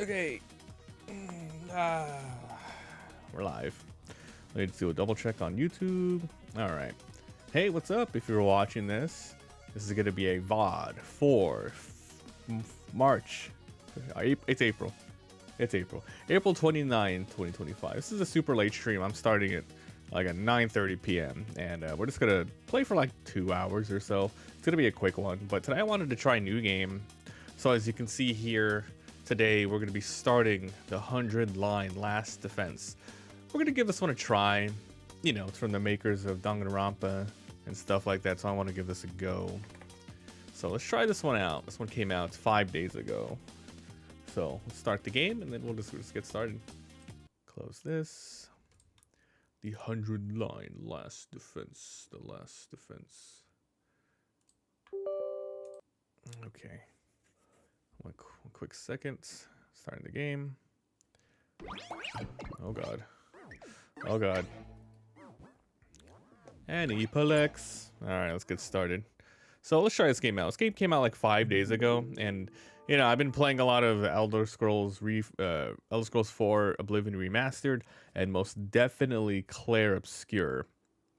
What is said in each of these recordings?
Okay. We're live. Let's do a double check on YouTube. All right. Hey, what's up? If you're watching this, this is going to be a VOD for March. It's April. It's April. April 29, 2025. This is a super late stream. I'm starting it like at 9:30 p.m. and we're just gonna play for like 2 hours or so. It's gonna be a quick one, but today I wanted to try a new game. So as you can see here, today we're gonna be starting the 100-line last defense. We're gonna give this one a try. You know, it's from the makers of Danganronpa and stuff like that, so I want to give this a go. So let's try this one out. This one came out 5 days ago. So let's start the game and then we'll just get started. Close this. The 100-line last defense. The last defense. Okay. One quick second. Starting the game. Oh god. Oh god. And Epalex. Alright, let's get started. So let's try this game out. This game came out like 5 days ago, and you know, I've been playing a lot of Elder Scrolls 4 Oblivion Remastered, and most definitely Claire Obscure.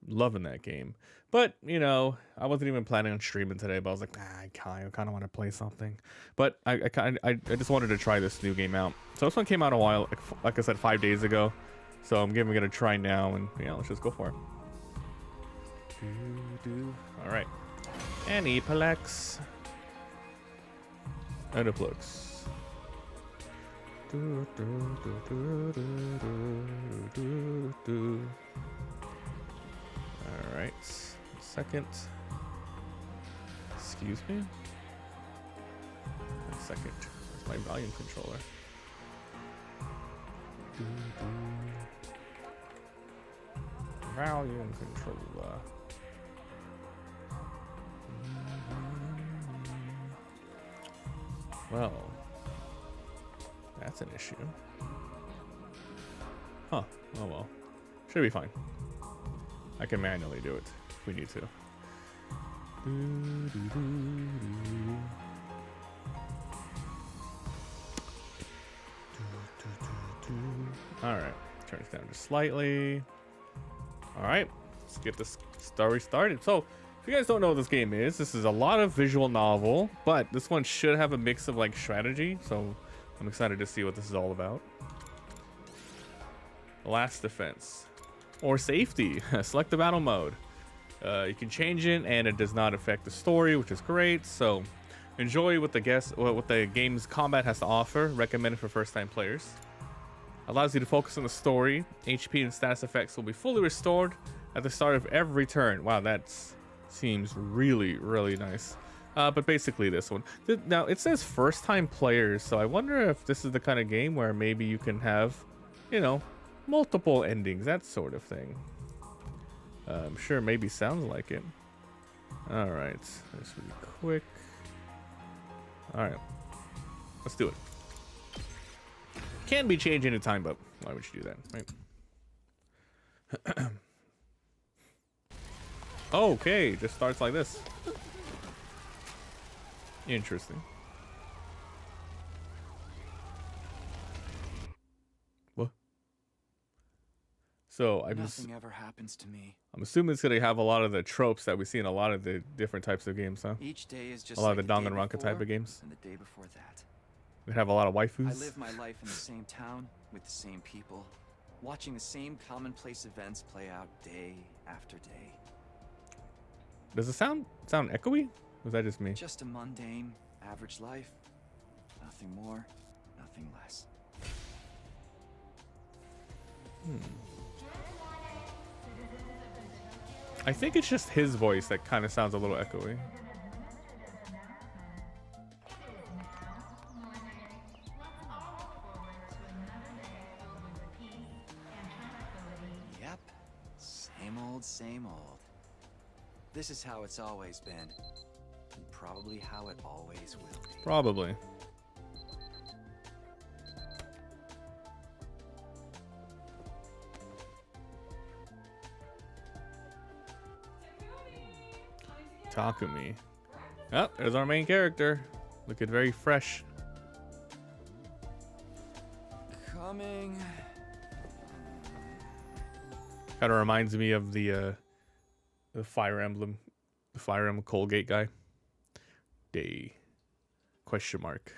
Loving that game. But, you know, I wasn't even planning on streaming today, but I was like, I kind of want to play something. But I just wanted to try this new game out. So this one came out a while, like I said, 5 days ago. So I'm giving it a try now, and yeah, let's just go for it. Alright. And Epalex. Ediplex. Alright. Second. Excuse me? A second. Where's my volume controller? Volume controller. Well, that's an issue. Huh. Oh well. Should be fine. I can manually do it if we need to. Alright. Turn it down just slightly. Alright. Let's get this story started. So, if you guys don't know what this game is, this is a lot of visual novel, but this one should have a mix of like strategy, so I'm excited to see what this is all about. Last defense. Or safety. Select the battle mode. You can change it and it does not affect the story, which is great, so enjoy what the game's combat has to offer. Recommended for first-time players. Allows you to focus on the story. HP and status effects will be fully restored at the start of every turn. Wow, that's... seems really nice. But basically this one now, it says first time players, so I wonder if this is the kind of game where maybe you can have, you know, multiple endings, that sort of thing. I'm sure maybe sounds like it. All right, this will be quick. All right, let's do it. Can be changed anytime, but why would you do that, right? Okay, just starts like this. Interesting. What? So nothing ever happens to me. I'm assuming it's gonna have a lot of the tropes that we see in a lot of the different types of games, huh? Each day is just a lot like of the Danganronpa type of games. And the day before that. We have a lot of waifus. I live my life in the same town with the same people, watching the same commonplace events play out day after day. Does it sound echoey? Or was that just me? Just a mundane, average life. Nothing more, nothing less. I think it's just his voice that kind of sounds a little echoey. Yep, same old. This is how it's always been, and probably how it always will be. Probably. Takumi. Oh, there's our main character. Looking very fresh. coming. Kind of reminds me of the Fire Emblem Colgate guy. Day question mark.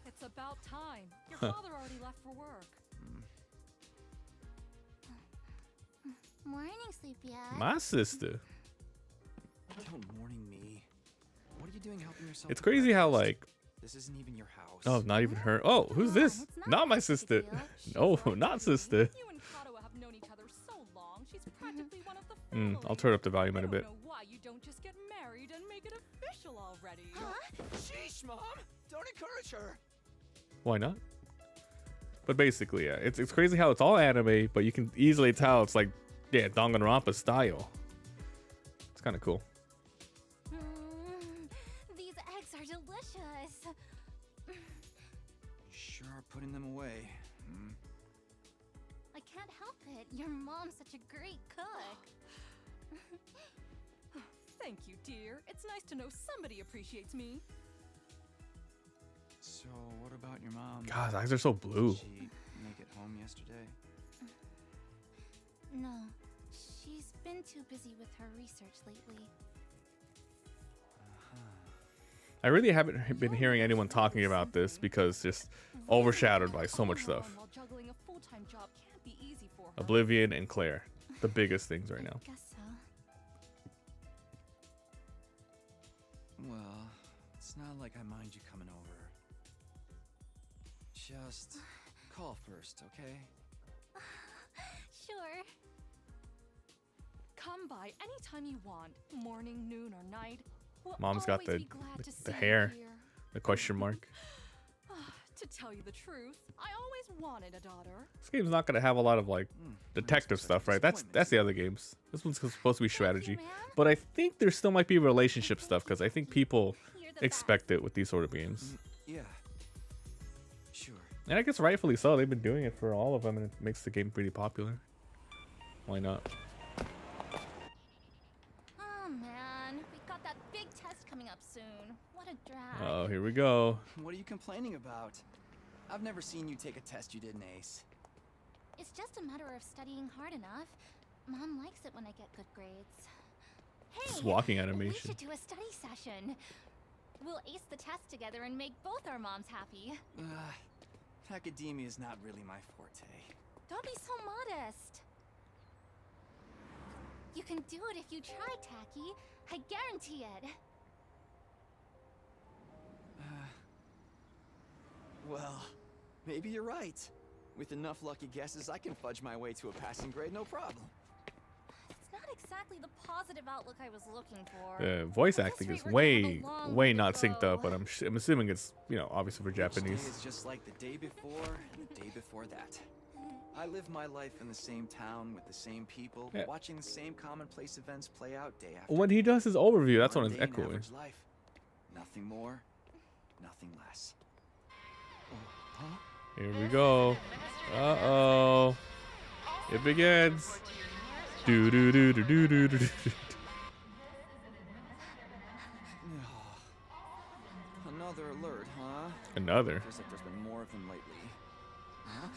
It's about time. Your father already left for work. Morning, sleepyhead. My sister. Don't morning me. What are you doing helping yourself? It's with crazy how breakfast? like, This isn't even your house. oh, not even her. Oh, who's this? It's Not my my sister. sister. No, not sister. You and Kato have known each other so long. She's practically one of the family. I'll turn up the volume I in a don't bit. know why you don't just get married and make it official already. Sheesh, Mom! Don't encourage her! Why not? But basically, yeah, it's crazy how it's all anime, but you can easily tell it's like, yeah, Danganronpa style. It's kind of cool. These eggs are delicious. You sure are putting them away. I can't help it. Your mom's such a great cook. Thank you, dear. It's nice to know somebody appreciates me. So, what about your mom? God, his eyes are so blue. Did she make it home yesterday? No, she's been too busy with her research lately. I really haven't been hearing anyone talking about this because just overshadowed by so much stuff. While juggling a full-time job can't be easy for her. Oblivion and Claire, the biggest things right now. I guess so. Well, it's not like I mind you coming over. Just call first, okay? Sure. Come by anytime you want, morning, noon, or night. We'll Mom's got always be glad to see the you hair, here. the question mark. To tell you the truth, I always wanted a daughter. This game's not gonna have a lot of like detective stuff, right? That's the other games. This one's supposed to be strategy, but I think there still might be relationship stuff because I think people You're the expect it with these sort of games. Yeah. Sure. And I guess rightfully so. They've been doing it for all of them, and it makes the game pretty popular. Why not? Oh man, we've got that big test coming up soon. What a drag. Oh, here we go. What are you complaining about? I've never seen you take a test you didn't ace. It's just a matter of studying hard enough. Mom likes it when I get good grades. Hey, Just walking we animation. should do a study session. We'll ace the test together and make both our moms happy. Academia is not really my forte. Don't be so modest. You can do it if you try, Tacky. I guarantee it. Well, maybe you're right. With enough lucky guesses, I can fudge my way to a passing grade, no problem. It's not exactly the positive outlook I was looking for. Voice At this acting rate, is we're gonna have way, a long way way to not synced up, go. but I'm assuming it's, you know, obviously for Each day Japanese. is just like the day before and the day before that. I live my life in the same town with the same people, Yeah. watching the same commonplace events play out day after When he does his overview, that's when it's mundane echoing. average life. Nothing more, nothing less. Oh, huh? Here we go. Uh-oh. It begins. Do do do do do do do. Another alert, huh? Another. Feels like there's been more of them lately. Huh?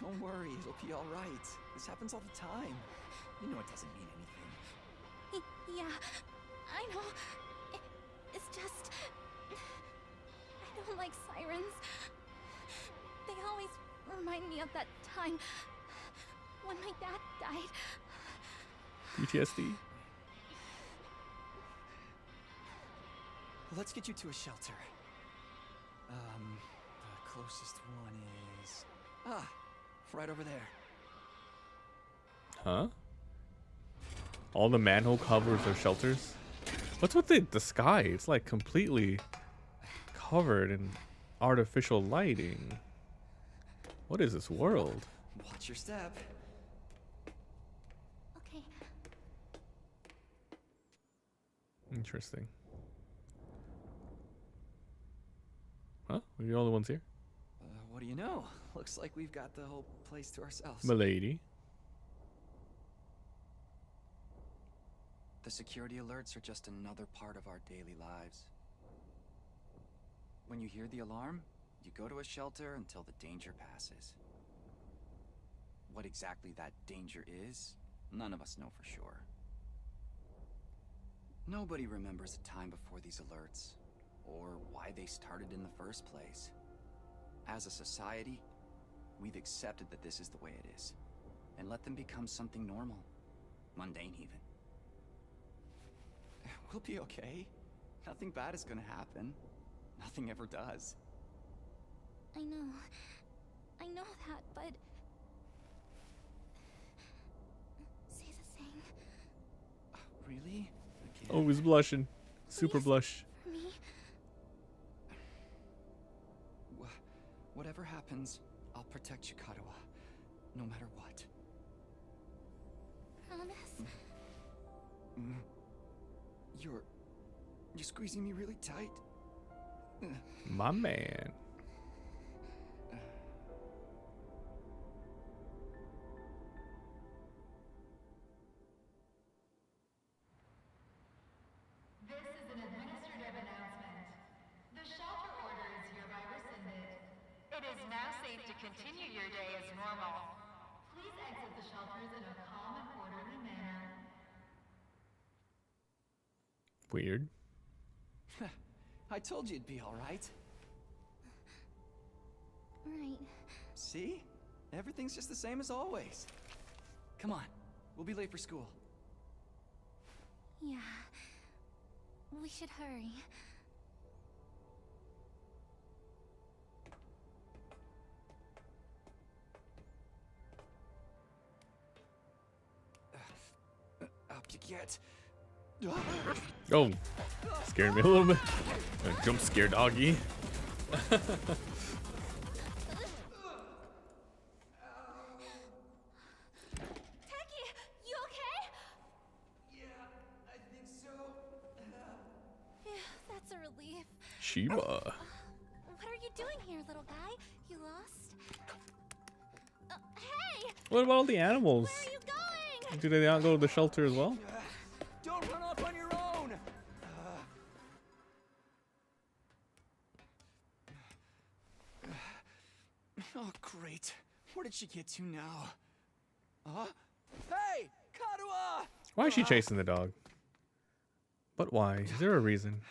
Don't worry, it'll be all right. This happens all the time. You know it doesn't mean anything. Yeah, I know. It's just... I don't like sirens. They always remind me of that time when my dad died. PTSD. Let's get you to a shelter. The closest one is... right over there. Huh? All the manhole covers are shelters? What's with the sky? It's like completely covered in artificial lighting. What is this world? Watch your step. Okay. Interesting. Huh? We're the only ones here? What do you know? Looks like we've got the whole place to ourselves. Milady. The security alerts are just another part of our daily lives. When you hear the alarm, You go to a shelter until the danger passes. What exactly that danger is, none of us know for sure. Nobody remembers a time before these alerts, or why they started in the first place. As a society, we've accepted that this is the way it is, and let them become something normal, mundane even. We'll be okay. Nothing bad is gonna happen. Nothing ever does. I know that, but... Say the thing. Really? Again? Oh, he's blushing. Super Please? blush. For me? Whatever happens, I'll protect you, Kadoa. No matter what. Promise? You're squeezing me really tight. My man. This is an administrative announcement. The shelter order is hereby rescinded. It is now safe to continue your day as normal. Please exit the shelters in a calm and orderly manner. Weird. I told you it'd be all right. Right. See? Everything's just the same as always. Come on. We'll be late for school. Yeah. We should hurry. Up you get. Oh, scared me a little bit. Jump scare doggy. Taki, you okay? Yeah, I think so. Yeah, that's a relief. Shiba. What are you doing here, little guy? You lost? Hey! What about all the animals? Where are you going? Do they not go to the shelter as well? Don't run off on your own! Oh, great. Where did she get to now? Hey! Kadoa! Why is she chasing the dog? But why? Is there a reason?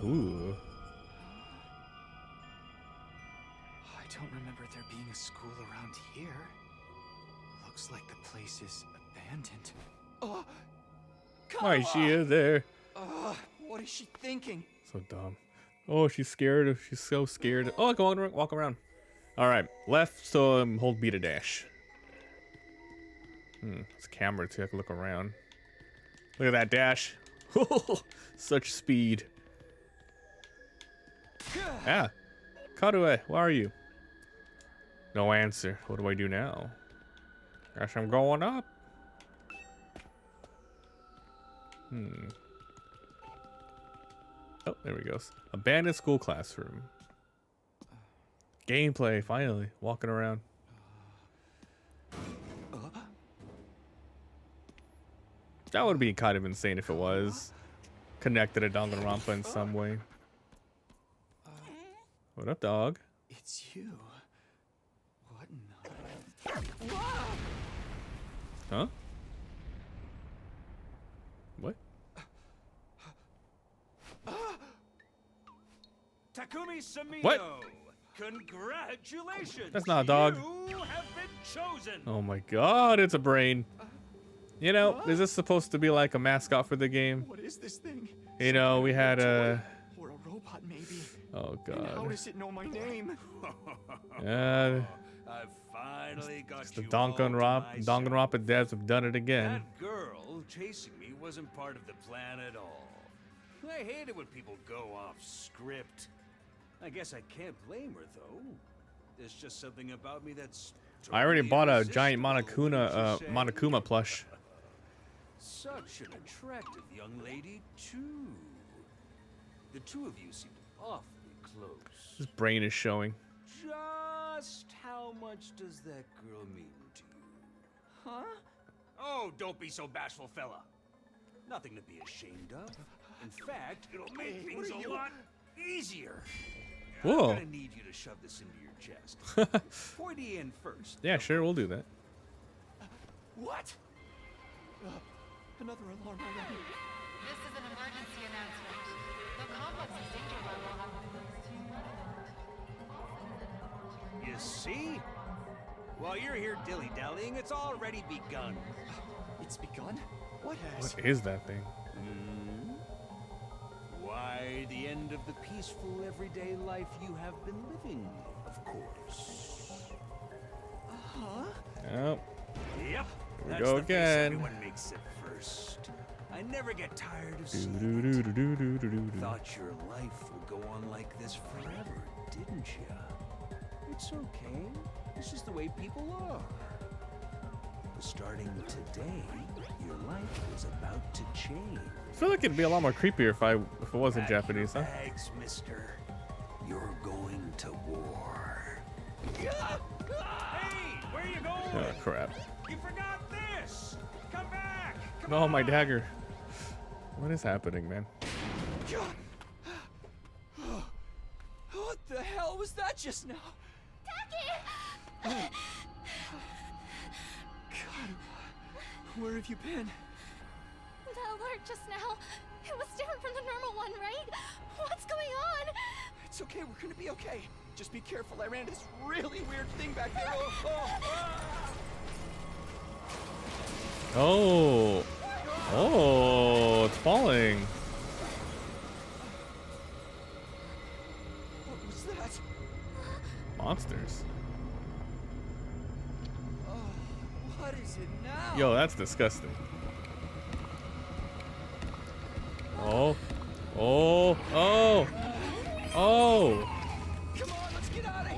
Ooh. I don't remember there being a school around here. Looks like the place is abandoned. Oh, Why she is there? what is she thinking? So dumb. Oh, she's scared. She's so scared. Oh, go on, walk around. All right, left. So hold B to dash. It's camera to look around. Look at that dash. Such speed. Ah, Kadue, where are you? No answer. What do I do now? Guess I'm going up. Oh, there we go. Abandoned school classroom. Gameplay, finally. Walking around. That would be kind of insane if it was connected to Danganronpa in some way. What up, dog? It's you. What in the... Huh? What? Takumi Samino. What? Congratulations. That's not a dog. You have been chosen. Oh my god, it's a brain. You know, is this supposed to be like a mascot for the game? What is this thing? You know, we had a... Or a robot, maybe. Oh And how god. does it know my name? I've finally got The you all to myself. Danganronpa devs have done it again. That girl chasing me wasn't part of the plan at all. I hate it when people go off script. I guess I can't blame her, though. There's just something about me that's I already Totally bought a giant irresistible, wouldn't you say? Monokuma plush. Such an attractive young lady, too. The two of you seem awfully close. His brain is showing. Just how much does that girl mean to you? Huh? Oh, don't be so bashful, fella. Nothing to be ashamed of. In fact, it'll make things a lot easier. Whoa. I'm gonna need you to shove this into your chest. Pointy end first. Yeah, sure, we'll do that. What? Another alarm already. This is an emergency announcement. The complex's danger level has been raised to red alert. You see? While you're here dilly-dallying, it's already begun. It's begun? What has? What is that thing? Why, the end of the peaceful everyday life you have been living, of course. Huh? Oh, Yep. Here we That's go the face again. everyone makes it first. I never get tired of do seeing do it. do do do do do. Thought your life would go on like this forever, didn't you? It's okay. This is the way people are. Starting today, your life is about to change. I feel like it'd be a lot more creepier if it wasn't Pack your Japanese, huh? bags, mister. You're going to war. Hey, where you going? Oh crap! You forgot this. Come back. Come Oh, on. my dagger! What is happening, man? What the hell was that just now? God, where have you been? The alert just now. It was different from the normal one, right? What's going on? It's okay, we're gonna be okay. Just be careful, I ran into this really weird thing back there. Oh, oh, it's falling. What was that? Monsters. What is it now? Yo, that's disgusting. Oh, oh, oh, oh! Come on, let's get out of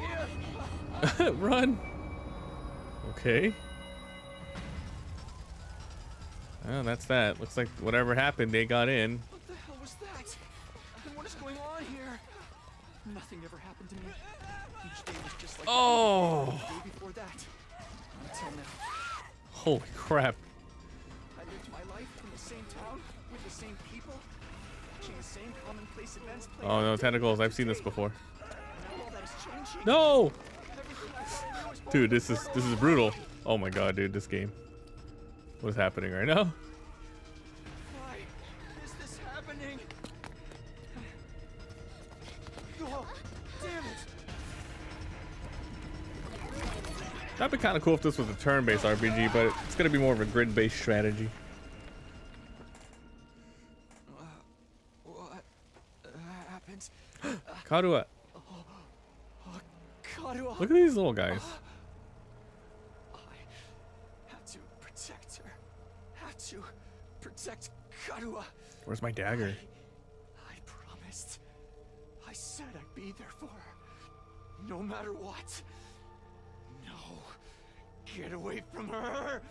here. Run! Okay. Oh, that's that. Looks like whatever happened, they got in. What the hell was that? And what is going on here? Nothing ever happened to me. Each day was just like Oh! the day before that. Until now. Holy crap. I lived my life in the same town, with the same people, watching the same commonplace events play Oh no, out tentacles. day I've seen this after day. before. Now all that is changing. No! Everything I thought I knew was Dude, falling this is apart. brutal. Oh my god, dude, this game. What is happening right now? Why is this happening? Oh, damn it. That'd be kind of cool if this was a turn-based RPG, but it's gonna be more of a grid-based strategy. What happened? Karua, Kadua. look at these little guys. I have to protect her. Have to protect Kadua. Where's my dagger? I promised. I said I'd be there for her. No matter what. No. Get away from her.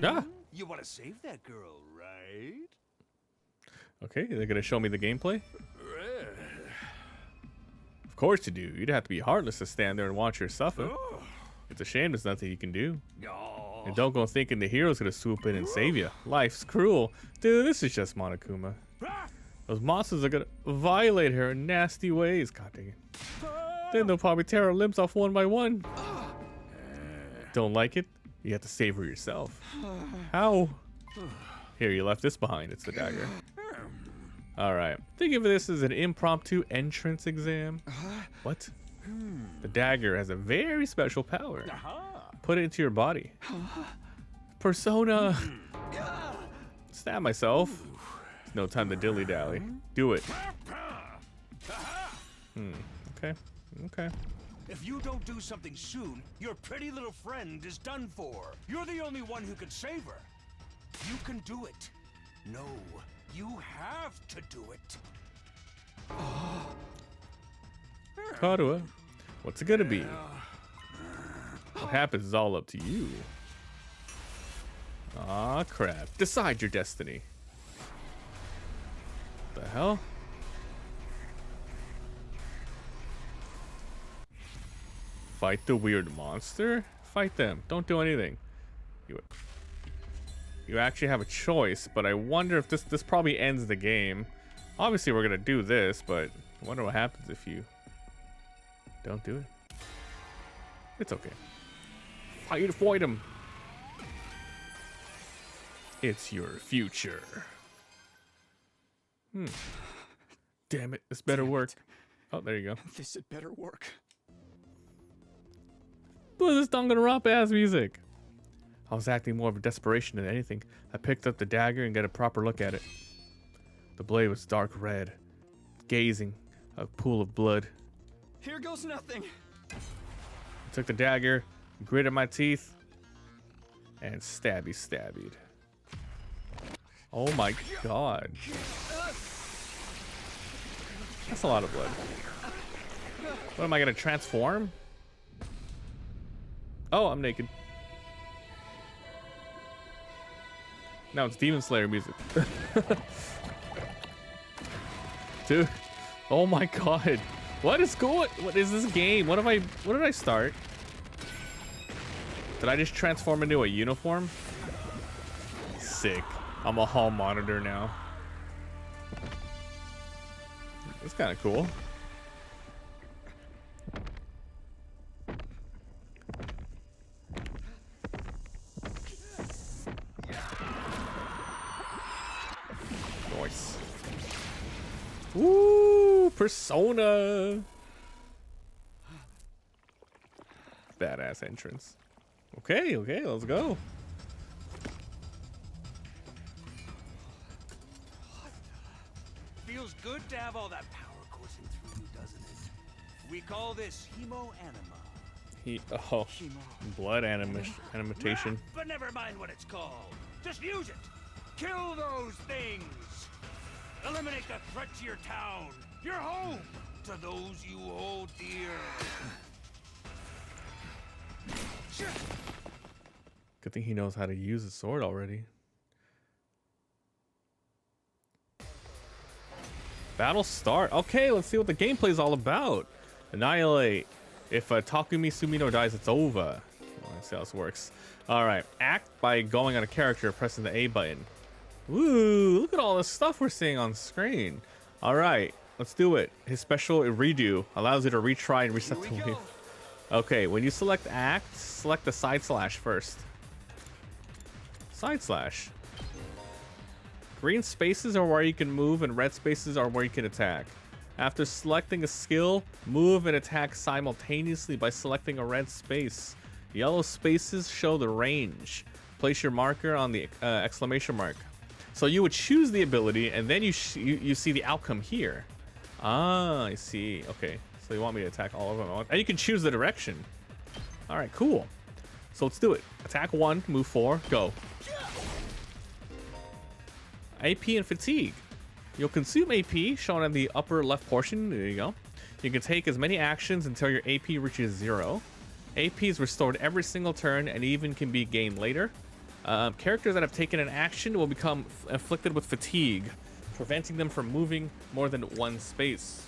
Ah! You want to save that girl, right? Okay, they're gonna show me the gameplay? Of course you do. You'd have to be heartless to stand there and watch her suffer. It's a shame there's nothing you can do. No. And don't go thinking the hero's gonna swoop in and save you. Life's cruel. Dude, this is just Monokuma. Those monsters are gonna violate her in nasty ways. God dang it. Then they'll probably tear her limbs off one by one. Don't like it? You have to save her yourself. How? Here, you left this behind. It's the dagger. Alright. Think of this as an impromptu entrance exam. What? The dagger has a very special power. Put it into your body. Persona! Stab myself. It's no time to dilly-dally. Do it. Okay. Okay. If you don't do something soon, your pretty little friend is done for. You're the only one who can save her. You can do it. No, you have to do it. Karua, what's it gonna be? What happens is all up to you. Aw, crap. Decide your destiny. What the hell? Fight the weird monster? Fight them. Don't do anything. You actually have a choice, but I wonder if this probably ends the game. Obviously, we're gonna do this, but I wonder what happens if you don't do it. It's okay. Fight him. It's your future. Damn it, this better work. Oh, there you go. This had better work. What is this Danganronpa ass music? I was acting more of desperation than anything. I picked up the dagger and got a proper look at it. The blade was dark red, gazing, a pool of blood. Here goes nothing. I took the dagger, gritted my teeth, and stabbied. Oh my god. That's a lot of blood. What am I gonna transform? Oh, I'm naked. Now it's Demon Slayer music. Dude. Oh my god. What is this game? What did I start? Did I just transform into a uniform? Sick. I'm a hall monitor now. That's kind of cool. Nice. Ooh, Persona. Badass entrance. Okay, let's go. Feels good to have all that power coursing through you, doesn't it? We call this hemo-anima. Blood animation. But never mind what it's called. Just use it. Kill those things. Eliminate the threat to your town, your home, to those you hold dear. Good thing he knows how to use a sword already. Battle start. Okay, let's see what the gameplay is all about. Annihilate. If Takumi Sumino dies, it's over. Let's see how this works. All right. Act by going on a character, pressing the A button. Woo! Look at all this stuff we're seeing on screen. All right, let's do it. His special redo allows you to retry and reset the wave. Okay, when you select act, select the side slash first. Side slash. Green spaces are where you can move and red spaces are where you can attack. After selecting a skill, move and attack simultaneously by selecting a red space. Yellow spaces show the range. Place your marker on the exclamation mark. So you would choose the ability and then you see the outcome here. Ah, I see. Okay, so you want me to attack all of them. And you can choose the direction. All right, cool. So let's do it. Attack 1, move 4, go. AP and fatigue. You'll consume AP, shown in the upper left portion. There you go. You can take as many actions until your AP reaches 0. AP is restored every single turn and even can be gained later. Characters that have taken an action will become afflicted with fatigue, preventing them from moving more than one space.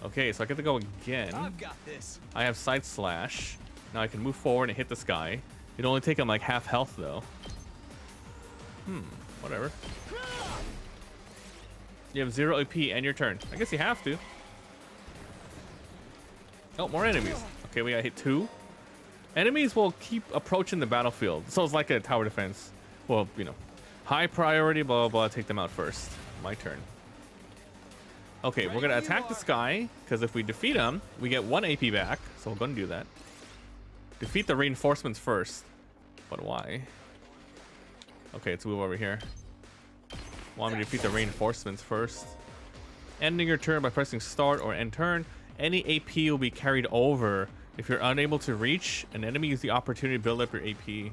Okay, so I get to go again. I've got this. I have side slash. Now I can move forward and hit this guy. It'll only take him like half health though. Whatever. You have 0 AP and your turn. I guess you have to. Oh, more enemies. Okay, we gotta hit 2. Enemies will keep approaching the battlefield. So it's like a tower defense. Well, you know, high priority, blah, blah, blah. Take them out first. My turn. Okay, we're gonna attack this guy, because if we defeat him, we get 1 AP back. So we're gonna do that. Defeat the reinforcements first. But why? Okay, let's move over here. Want me to defeat the reinforcements first. Ending your turn by pressing start or end turn. Any AP will be carried over. If you're unable to reach an enemy, use the opportunity to build up your AP.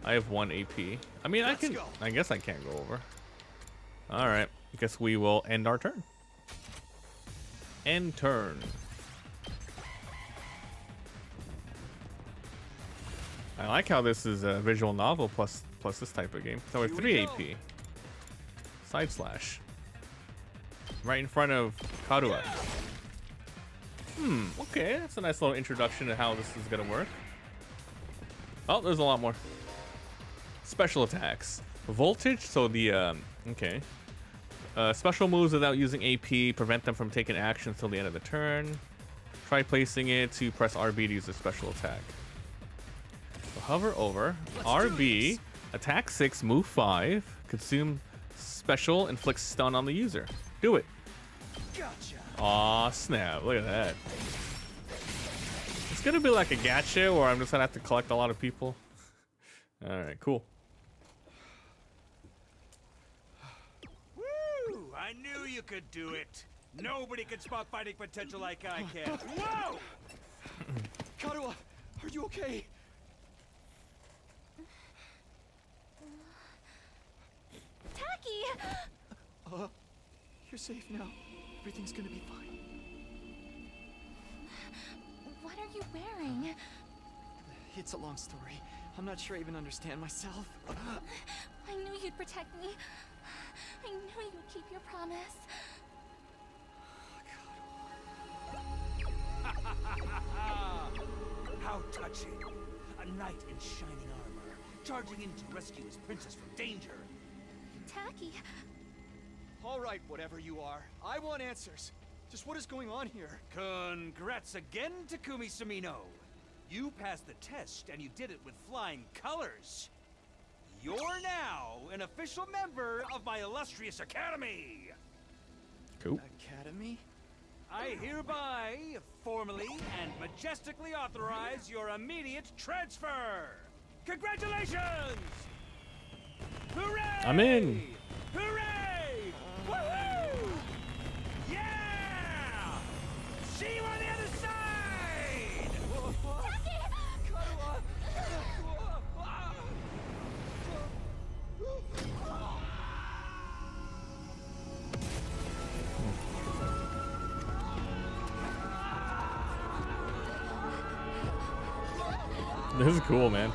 I have 1 AP. I mean, I guess I can't go over. All right. I guess we will end our turn. End turn. I like how this is a visual novel plus this type of game. So we're 3 AP. Side slash. Right in front of Karua. Okay, that's a nice little introduction to how this is gonna work. Oh, there's a lot more. Special attacks. Voltage, so the, okay. Special moves without using AP, prevent them from taking action until the end of the turn. Try placing it to press RB to use a special attack. So hover over, RB, attack 6, move 5, consume special, inflict stun on the user. Do it. Gotcha. Aw, snap, look at that. It's gonna be like a gacha where I'm just gonna have to collect a lot of people. Alright, cool. Woo! I knew you could do it. Nobody can spot fighting potential like I can. Whoa! Karua, are you okay? Taki! You're safe now. Everything's gonna be fine. What are you wearing? It's a long story. I'm not sure I even understand myself. I knew you'd protect me. I knew you'd keep your promise. How touching. A knight in shining armor, charging in to rescue his princess from danger. Taki, All right, whatever you are. I want answers. Just what is going on here? Congrats again, Takumi Sumino. You passed the test, and you did it with flying colors. You're now an official member of my illustrious academy. Cool. Academy? I hereby, formally and majestically authorize your immediate transfer. Congratulations! Hooray! I'm in. Hooray! Woohoo! Yeah! See you on the other side! This is cool, man.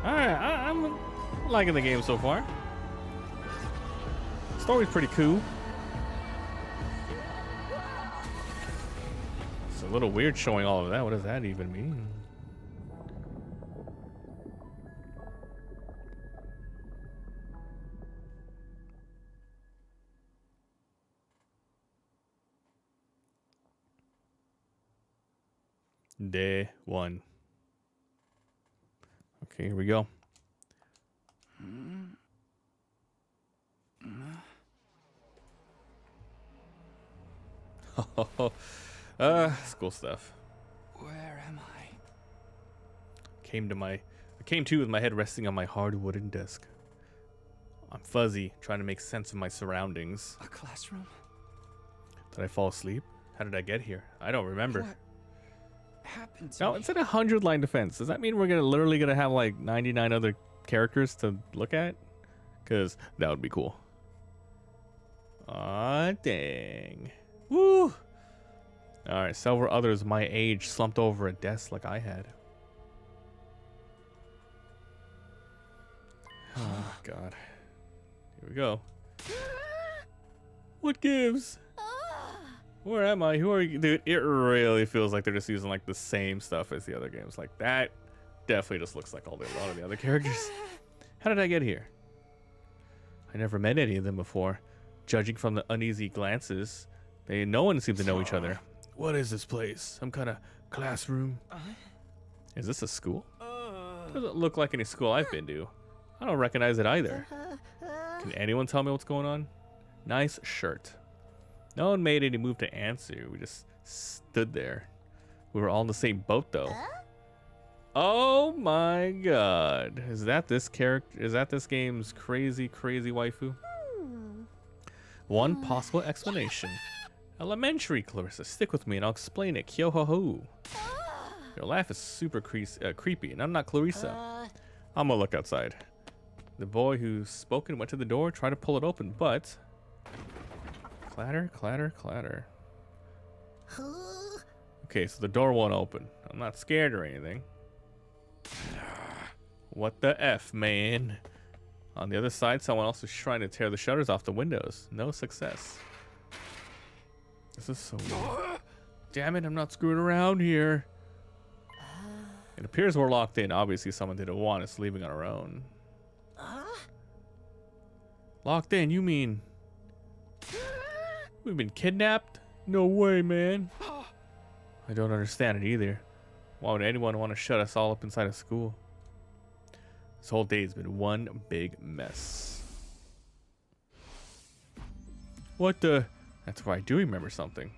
Alright, I'm liking the game so far. Story's pretty cool. It's a little weird showing all of that. What does that even mean? Day 1. Okay, here we go. School stuff. Where am I? I came to with my head resting on my hard wooden desk. I'm fuzzy, trying to make sense of my surroundings. A classroom? Did I fall asleep? How did I get here? I don't remember. What happened to Now, me? it's at 100-line defense. Does that mean we're literally gonna have like 99 other characters to look at? Cause that would be cool. Aw, dang. Woo! Alright, several others my age slumped over a desk like I had. Oh, God. Here we go. What gives? Where am I? Who are you? Dude, it really feels like they're just using like the same stuff as the other games. Like that definitely just looks like a lot of the other characters. How did I get here? I never met any of them before. Judging from the uneasy glances, no one seemed to know each other. What is this place? Some kind of classroom? Is this a school? Doesn't look like any school I've been to. I don't recognize it either. Can anyone tell me what's going on? Nice shirt. No one made any move to answer. We just stood there. We were all in the same boat, though. Oh my God! Is that this character? Is that this game's crazy waifu? One possible explanation. Elementary, Clarissa. Stick with me and I'll explain it. Kyo-ho-ho. Your laugh is super creepy, and I'm not Clarissa. I'm gonna look outside. The boy who's spoken went to the door, tried to pull it open, but... Clatter, clatter, clatter. Okay, so the door won't open. I'm not scared or anything. What the F, man? On the other side, someone else is trying to tear the shutters off the windows. No success. This is so weird. Damn it, I'm not screwing around here. It appears we're locked in. Obviously, someone didn't want us leaving on our own. Locked in, you mean we've been kidnapped? No way, man. I don't understand it either. Why would anyone want to shut us all up inside a school? This whole day has been one big mess. What the? That's why I do remember something.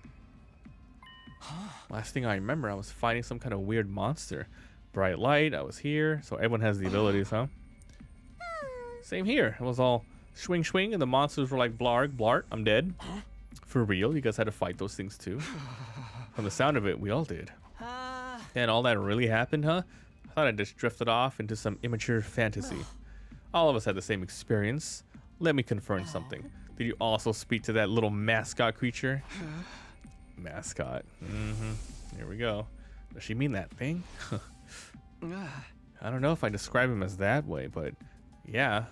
Last thing I remember, I was fighting some kind of weird monster. Bright light, I was here. So everyone has the abilities, huh? Same here. It was all swing swing and the monsters were like blarg, blart, I'm dead. For real, you guys had to fight those things too. From the sound of it, we all did. And all that really happened, huh? I thought I just drifted off into some immature fantasy. All of us had the same experience. Let me confirm something. Did you also speak to that little mascot creature? Mascot. Here we go. Does she mean that thing? I don't know if I describe him as that way, but yeah.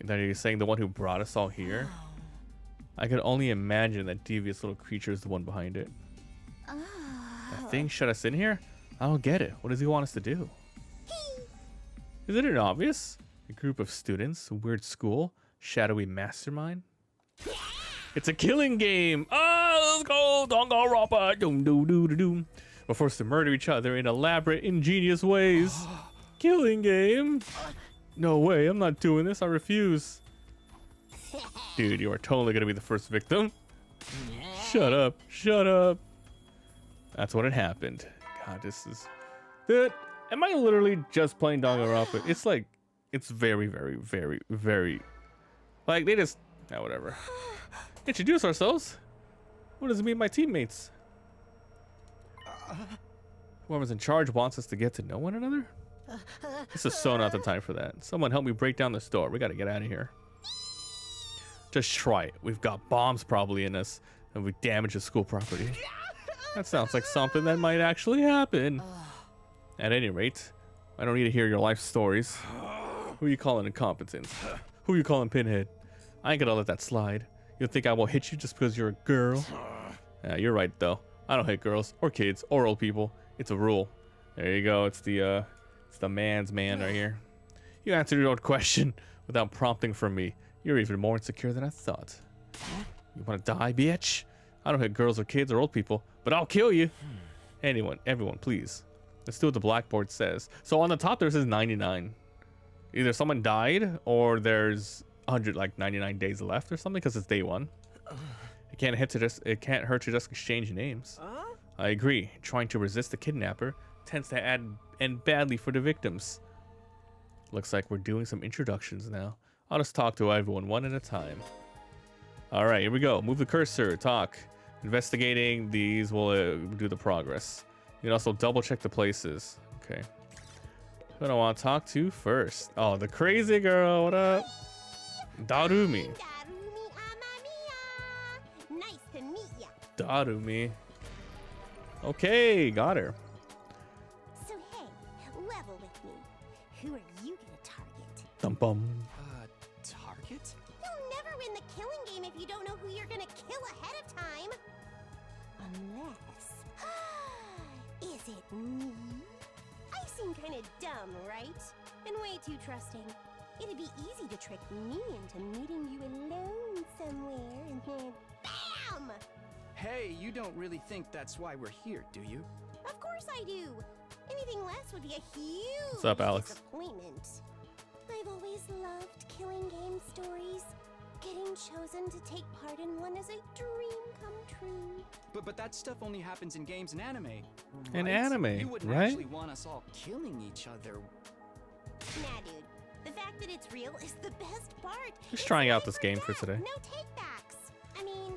That you're saying the one who brought us all here? I could only imagine that devious little creature is the one behind it. That thing shut us in here? I don't get it. What does he want us to do? Isn't it obvious? A group of students, a weird school, shadowy mastermind. It's a killing game. Oh, let's go, Danganronpa. Doom, doom, doom, doom, doom. We're forced to murder each other in elaborate, ingenious ways. Killing game? No way, I'm not doing this. I refuse. Dude, you are totally gonna be the first victim. Shut up. Shut up. That's what had happened. God, this is... Dude, am I literally just playing Danganronpa? It's like... It's very, very, very, very... Like, they just... Yeah, whatever. Introduce ourselves. What does it mean, my teammates? Whoever's in charge wants us to get to know one another? This is so not the time for that. Someone help me break down this door. We gotta get out of here. Just try it. We've got bombs probably in us, and we damage the school property. That sounds like something that might actually happen. At any rate, I don't need to hear your life stories. Who you calling incompetent? Who you calling pinhead? I ain't gonna let that slide. You think I won't hit you just because you're a girl? Yeah, you're right though. I don't hit girls or kids or old people. It's a rule. There you go. It's the man's man right here. You answered your own question without prompting from me. You're even more insecure than I thought. You wanna die, bitch? I don't hit girls or kids or old people, but I'll kill you. Everyone, please. Let's do what the blackboard says. So on the top there says 99. Either someone died or there's 99 days left or something because it's day one. It can't hurt to just exchange names. I agree. Trying to resist the kidnapper tends to end badly for the victims. Looks like we're doing some introductions now. I'll just talk to everyone one at a time. All right, here we go. Move the cursor. Talk. Investigating. These will do the progress. You can also double check the places. Okay. Who do I want to talk to first? Oh, the crazy girl. What up? Darumi. Nice to meet ya. Darumi. Okay, got her. So hey, level with me. Who are you gonna target? Dum bum. Target? You'll never win the killing game if you don't know who you're gonna kill ahead of time. Unless... Is it me? I seem kinda dumb, right? And way too trusting. It'd be easy to trick me into meeting you alone somewhere and then BAM! Hey, you don't really think that's why we're here, do you? Of course I do. Anything less would be a huge What's up, Alex? disappointment. I've always loved killing game stories. Getting chosen to take part in one is a dream come true. But that stuff only happens in games and anime. In right? anime, You wouldn't right? actually want us all killing each other. Nah, dude. The fact that it's real is the best part. Just It's trying out life this or game for death, today. No takebacks. I mean,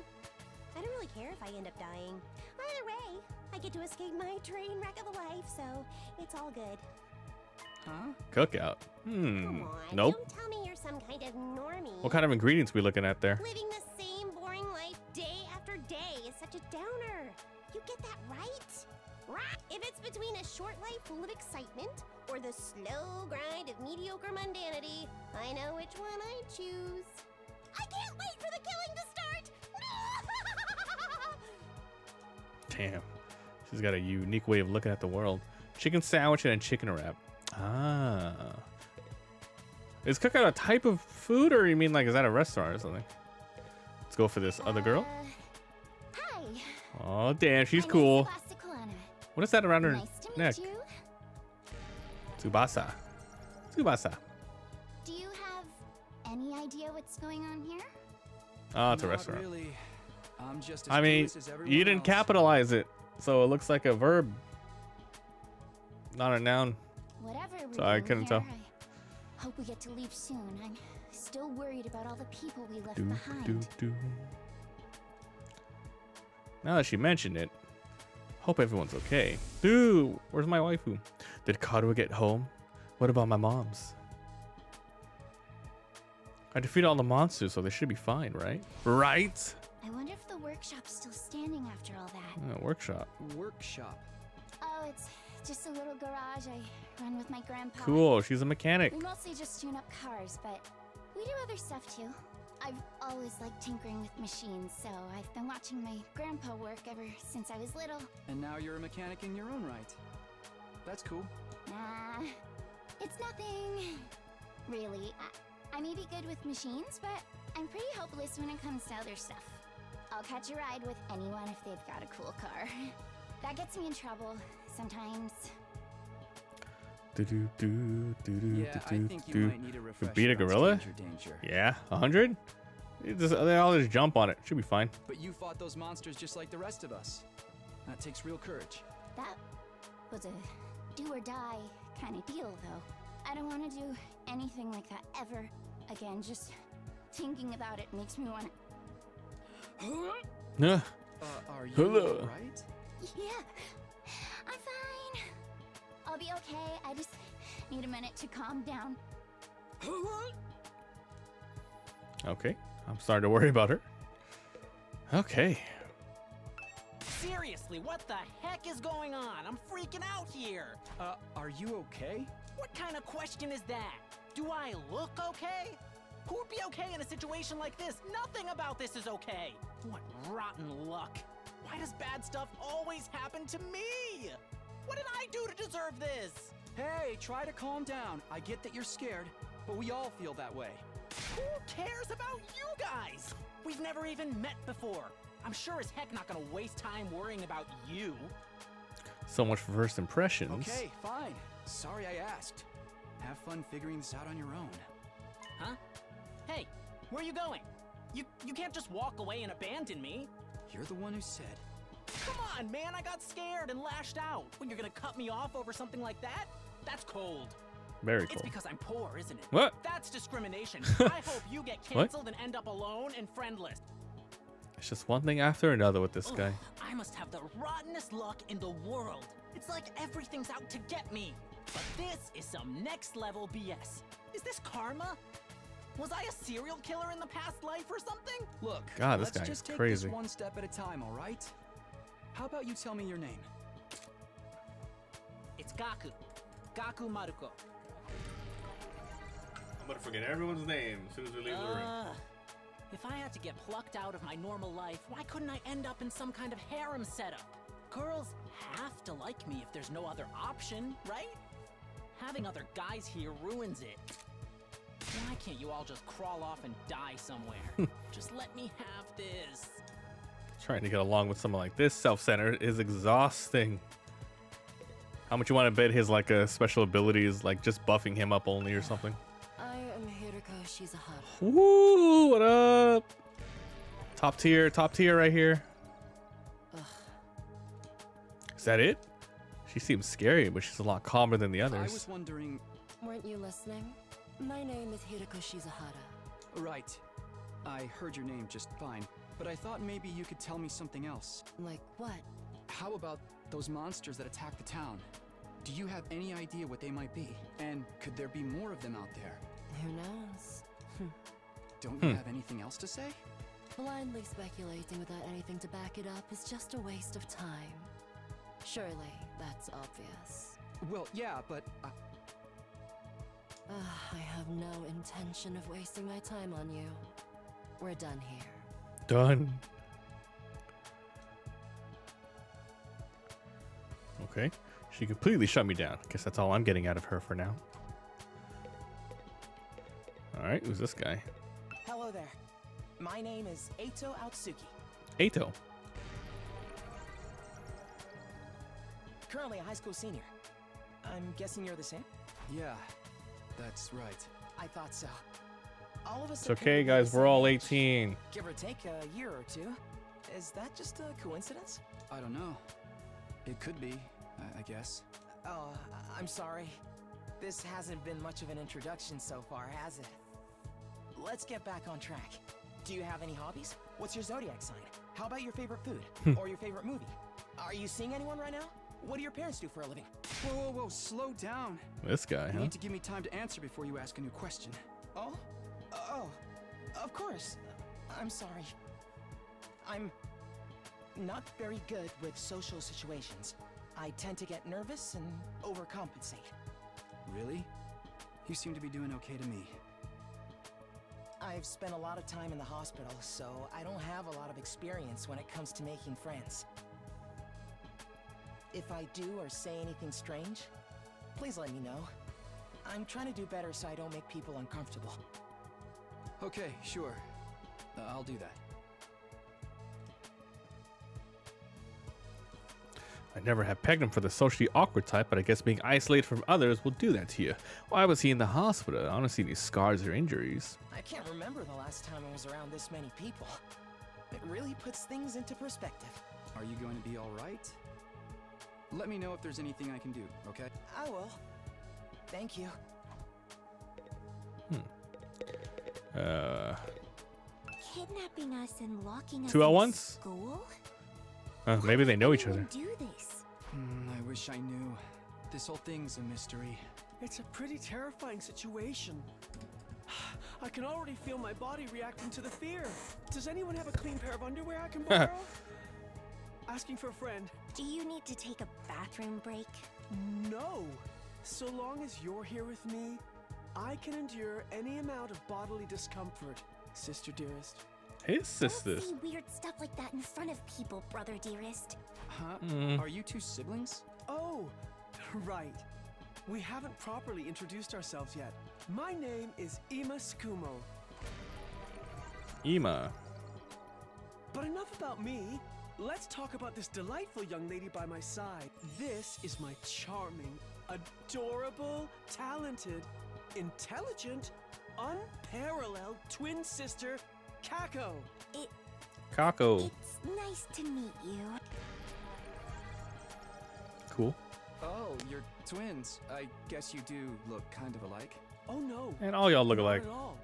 I don't really care if I end up dying. Either way, I get to escape my train wreck of a life, so it's all good. Huh? Cookout. Come on, Nope. don't tell me you're some kind of normie. What kind of ingredients we looking at there? Living the same boring life day after day is such a downer. You get that right? Right? If it's between a short life full of excitement or the slow grind of mediocre mundanity, I know which one I'd choose. I can't wait for the killing to start! Damn. She's got a unique way of looking at the world. Chicken sandwich and a chicken wrap. Ah. Is cookout a type of food, or you mean like is that a restaurant or something? Let's go for this other girl. Hi. Oh damn, she's I'm cool. Tsubasa. What is that around her Nice to meet neck? you. Tsubasa. Tsubasa. Do you have any idea what's going on here? Oh, it's a Not restaurant. really. I'm just as I mean, clueless as everyone you didn't else. capitalize it, so it looks like a verb, not a noun. Whatever we're So I doing couldn't here, tell. I hope we get to leave soon. I'm still worried about all the people we left Do, behind. do, do. Now that she mentioned it, hope everyone's okay. Dude, where's my waifu? Did Kadua get home? What about my moms? I defeated all the monsters, so they should be fine, right? Right? I wonder if the workshop's still standing after all that. Workshop. Workshop. Oh, it's just a little garage I run with my grandpa. Cool, she's a mechanic. We mostly just tune up cars, but we do other stuff too. I've always liked tinkering with machines, so I've been watching my grandpa work ever since I was little. And now you're a mechanic in your own right. That's cool. Nah, it's nothing. Really, I may be good with machines, but I'm pretty hopeless when it comes to other stuff. I'll catch a ride with anyone if they've got a cool car. That gets me in trouble sometimes. Do, do, do, do, do, Yeah, I do, think you do. might need a refresher. beat a on gorilla? Stranger Danger. Yeah, 100? They all just jump on it. Should be fine. But you fought those monsters just like the rest of us. That takes real courage. That was a do or die kind of deal, though. I don't want to do anything like that ever again. Just thinking about it makes me want to. Yeah. Are you Hello. alright? Yeah, I'm fine. I'll be okay. I just need a minute to calm down. Okay. I'm starting to worry about her. Okay. Seriously, what the heck is going on? I'm freaking out here. Are you okay? What kind of question is that? Do I look okay? Who would be okay in a situation like this? Nothing about this is okay. What rotten luck. Why does bad stuff always happen to me? What did I do to deserve this? Hey, try to calm down. I get that you're scared, but we all feel that way. Who cares about you guys? We've never even met before. I'm sure as heck not gonna waste time worrying about you. So much for first impressions. Okay, fine. Sorry I asked. Have fun figuring this out on your own. Huh? Hey, where are you going? You can't just walk away and abandon me. You're the one who said. Come on, man, I got scared and lashed out. When you're gonna cut me off over something like that? That's cold. Very It's cool. because I'm poor, isn't it? What? That's discrimination. I hope you get canceled and end up alone and friendless. It's just one thing after another with this Ugh, guy. I must have the rottenest luck in the world. It's like everything's out to get me. But this is some next level BS. Is this karma? Was I a serial killer in the past life or something? Look, God, this let's guy just is take crazy. this one step at a time, all right? How about you tell me your name? It's Gaku. Gaku Maruko. I'm gonna forget everyone's name as soon as we leave the room. If I had to get plucked out of my normal life, why couldn't I end up in some kind of harem setup? Girls have to like me if there's no other option, right? Having other guys here ruins it. Why can't you all just crawl off and die somewhere? Just let me have this. Trying to get along with someone like this self-centered is exhausting. How much you want to bet his like special ability is like just buffing him up only or something? I am Hiriko Shizahara. Woo! What up? Top tier right here. Ugh. Is that it? She seems scary, but she's a lot calmer than the I others. was wondering. Weren't you listening? My name is Hiriko Shizahara. Right. I heard your name just fine, but I thought maybe you could tell me something else. Like what? How about those monsters that attacked the town? Do you have any idea what they might be? And could there be more of them out there? Who knows? Don't you have anything else to say? Blindly speculating without anything to back it up is just a waste of time. Surely, that's obvious. Well, yeah, but I have no intention of wasting my time on you. We're done here. Done. Okay. She completely shut me down. Guess that's all I'm getting out of her for now. Alright, who's this guy? Hello there. My name is Eito Aotsuki. Eito. Currently a high school senior. I'm guessing you're the same? Yeah, that's right. I thought so. All of us It's okay, guys. We're all 18. Give or take a year or two. Is that just a coincidence? I don't know. It could be, I guess. Oh, I'm sorry. This hasn't been much of an introduction so far, has it? Let's get back on track. Do you have any hobbies? What's your zodiac sign? How about your favorite food? Or your favorite movie? Are you seeing anyone right now? What do your parents do for a living? Whoa, slow down. This guy, You huh? need to give me time to answer before you ask a new question. Oh? Oh, of course. I'm sorry. I'm not very good with social situations. I tend to get nervous and overcompensate. Really? You seem to be doing okay to me. I've spent a lot of time in the hospital, so I don't have a lot of experience when it comes to making friends. If I do or say anything strange, please let me know. I'm trying to do better so I don't make people uncomfortable. Okay, sure. I'll do that. I never have pegged him for the socially awkward type, but I guess being isolated from others will do that to you. Why was he in the hospital? I don't see any scars or injuries. I can't remember the last time I was around this many people. It really puts things into perspective. Are you going to be all right? Let me know if there's anything I can do, okay? I will. Thank you. Kidnapping us and locking us Two at in once? school? Maybe they know each Why would other. anyone do this? I wish I knew. This whole thing's a mystery. It's a pretty terrifying situation. I can already feel my body reacting to the fear. Does anyone have a clean pair of underwear I can borrow? Asking for a friend. Do you need to take a bathroom break? No. So long as you're here with me, I can endure any amount of bodily discomfort, sister dearest. His sister. Don't say weird stuff like that in front of people, brother dearest. Huh? Are you two siblings? Oh, right. We haven't properly introduced ourselves yet. My name is Ima Tsukumo. Ima. But enough about me. Let's talk about this delightful young lady by my side. This is my charming, adorable, talented, intelligent, unparalleled twin sister, Kako. Kako. It's nice to meet you. Cool. Oh, you're twins. I guess you do look kind of alike. Oh no. And all y'all look not alike. At all.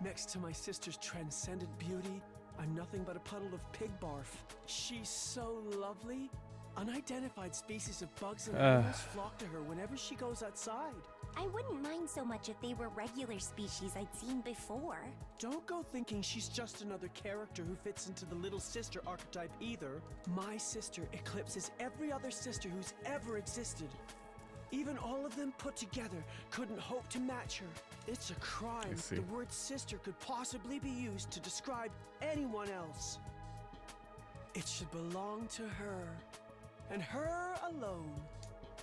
Next to my sister's transcendent beauty, I'm nothing but a puddle of pig barf. She's so lovely. Unidentified species of bugs and animals flock to her whenever she goes outside. I wouldn't mind so much if they were regular species I'd seen before. Don't go thinking she's just another character who fits into the little sister archetype either. My sister eclipses every other sister who's ever existed. Even all of them put together couldn't hope to match her. It's a crime the word sister could possibly be used to describe anyone else. It should belong to her, and her alone.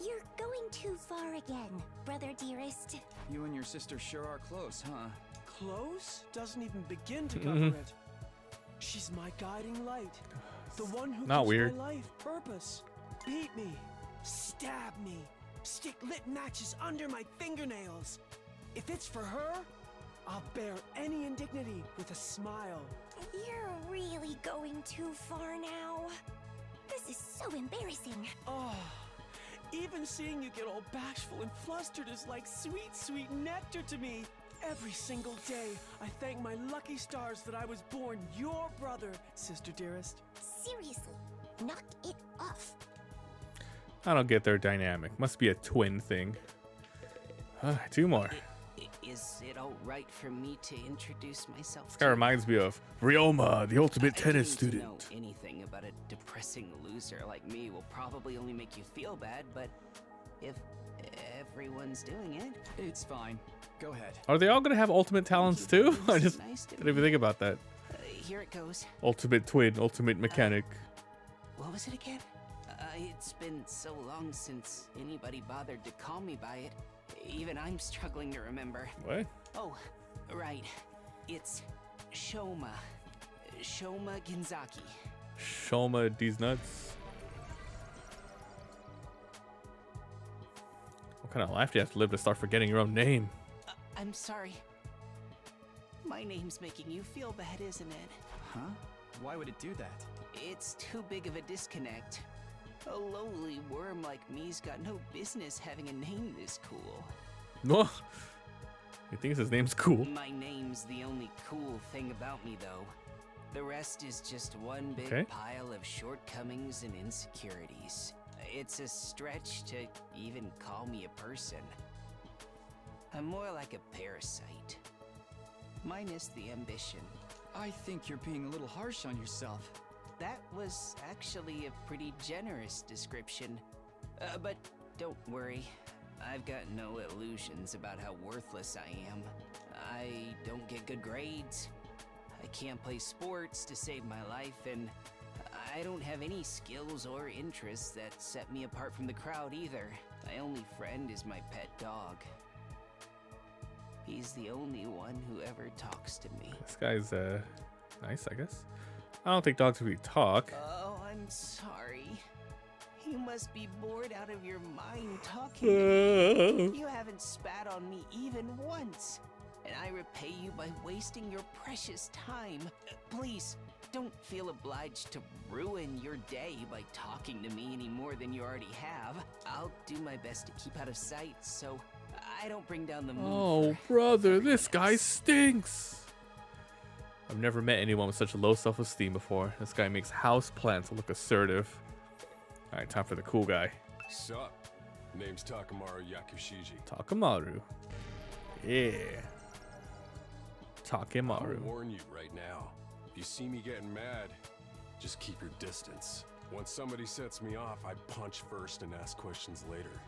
You're going too far again, brother dearest. You and your sister sure are close, huh? Close doesn't even begin to cover it. She's my guiding light. The one who Not gives weird. my life purpose. Beat me, stab me, stick lit matches under my fingernails. If it's for her, I'll bear any indignity with a smile. You're really going too far now. This is so embarrassing. Oh, even seeing you get all bashful and flustered is like sweet, sweet nectar to me. Every single day, I thank my lucky stars that I was born your brother, sister dearest. Seriously, knock it off. I don't get their dynamic. Must be a twin thing. Two more. Is it alright for me to introduce myself? This guy reminds me of Ryoma, the ultimate tennis To know student. anything about a depressing loser like me will probably only make you feel bad, but if everyone's doing it, it's fine. Go ahead. Are they all gonna have ultimate talents too? I just Nice to didn't even think about that. Here it goes. Ultimate twin, ultimate mechanic. What was it again? It's been so long since anybody bothered to call me by it. Even I'm struggling to remember. What? Oh, right. It's Shoma. Shoma Ginzaki. Shoma these nuts. What kind of life do you have to live to start forgetting your own name? I'm sorry. My name's making you feel bad, isn't it? Huh? Why would it do that? It's too big of a disconnect. A lowly worm like me's got no business having a name this cool. No. He thinks his name's cool. My name's the only cool thing about me, though. The rest is just one big Okay. pile of shortcomings and insecurities. It's a stretch to even call me a person. I'm more like a parasite. Minus the ambition. I think you're being a little harsh on yourself. That was actually a pretty generous description. But don't worry. I've got no illusions about how worthless I am. I don't get good grades. I can't play sports to save my life, and I don't have any skills or interests that set me apart from the crowd either. My only friend is my pet dog. He's the only one who ever talks to me. This guy's nice, I guess. I don't think dogs really talk. Oh, I'm sorry. You must be bored out of your mind talking to me. You haven't spat on me even once. And I repay you by wasting your precious time. Please, don't feel obliged to ruin your day by talking to me any more than you already have. I'll do my best to keep out of sight so I don't bring down the mood. Oh, brother, this guy stinks. I've never met anyone with such low self-esteem before. This guy makes house plants look assertive. All right, time for the cool guy. Sup? Name's Takamaru Yakushiji. Takamaru. Yeah. I'll Takamaru. warn you right now. If you see me getting mad, just keep your distance. Once somebody sets me off, I punch first and ask questions later.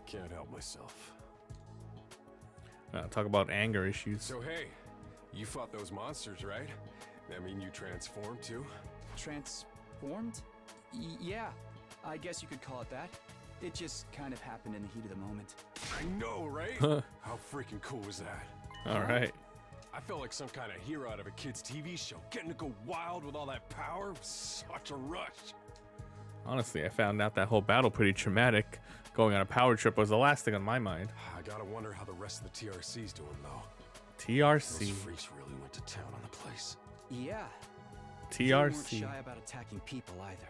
Can't help myself. Talk about anger issues. So hey, you fought those monsters, right? That mean you transformed too? Transformed? Yeah, I guess you could call it that. It just kind of happened in the heat of the moment. I know, right? How freaking cool was that? All right. I felt like some kind of hero out of a kid's TV show. Getting to go wild with all that power was such a rush. Honestly, I found out that whole battle pretty traumatic. Going on a power trip was the last thing on my mind. I gotta wonder how the rest of the TRC's doing, though. TRC. Those freaks really went to town on the place. Yeah. They weren't TRC. shy about attacking people either.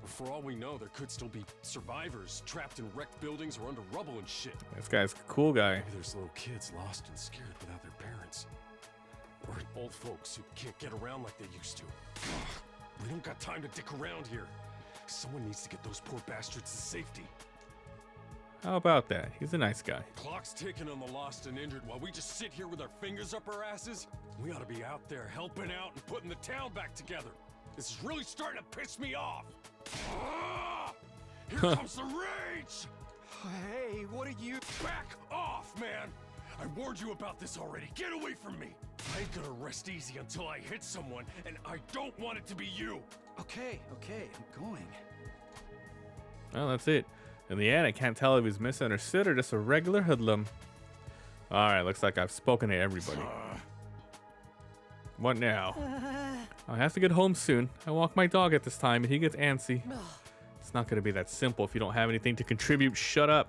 For all we know, there could still be survivors trapped in wrecked buildings or under rubble and shit. This guy's a cool guy. Maybe there's little kids lost and scared without their parents. Or old folks who can't get around like they used to. We don't got time to dick around here. Someone needs to get those poor bastards to safety. How about that? He's a nice guy. Clock's ticking on the lost and injured while we just sit here with our fingers up our asses. We ought to be out there helping out and putting the town back together. This is really starting to piss me off. Here comes the rage! Hey, what are you? Back off, man! I warned you about this already. Get away from me! I ain't gonna rest easy until I hit someone, and I don't want it to be you. Okay, I'm going. Well, that's it. In the end, I can't tell if he's misunderstood or just a regular hoodlum. All right, looks like I've spoken to everybody. What now? I have to get home soon. I walk my dog at this time and he gets antsy. It's not going to be that simple if you don't have anything to contribute. Shut up.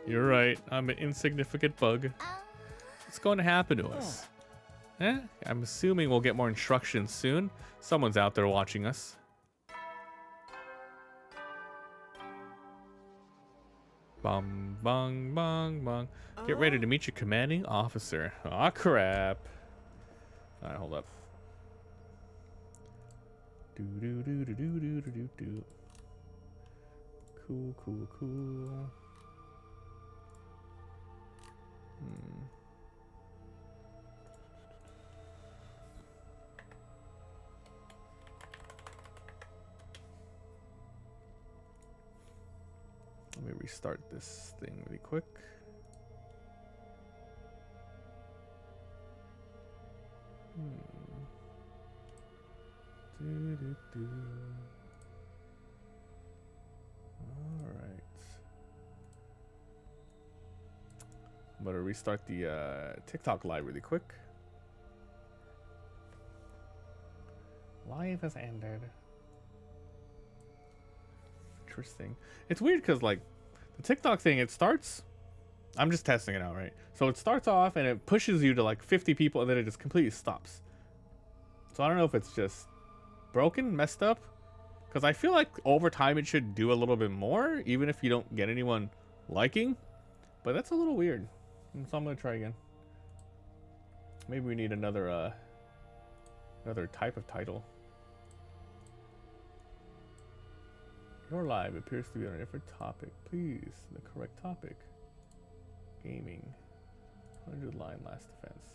You're right. I'm an insignificant bug. What's going to happen to us? I'm assuming we'll get more instructions soon. Someone's out there watching us. Bum, bung, bung, bung. Get ready to meet your commanding officer. Aw, crap. All right, hold up. Do do do do do do do do do. Cool, cool, cool. Let me restart this thing really quick. All right. I'm gonna restart the TikTok live really quick. Live has ended. Interesting. It's weird because like the TikTok thing, it starts. I'm just testing it out, right? So it starts off and it pushes you to like 50 people and then it just completely stops. So I don't know if it's just broken, messed up. Because I feel like over time it should do a little bit more, even if you don't get anyone liking. But that's a little weird. So I'm going to try again. Maybe we need another type of title. Your live appears to be on a different topic. Please, the correct topic. Gaming. 100 line last defense.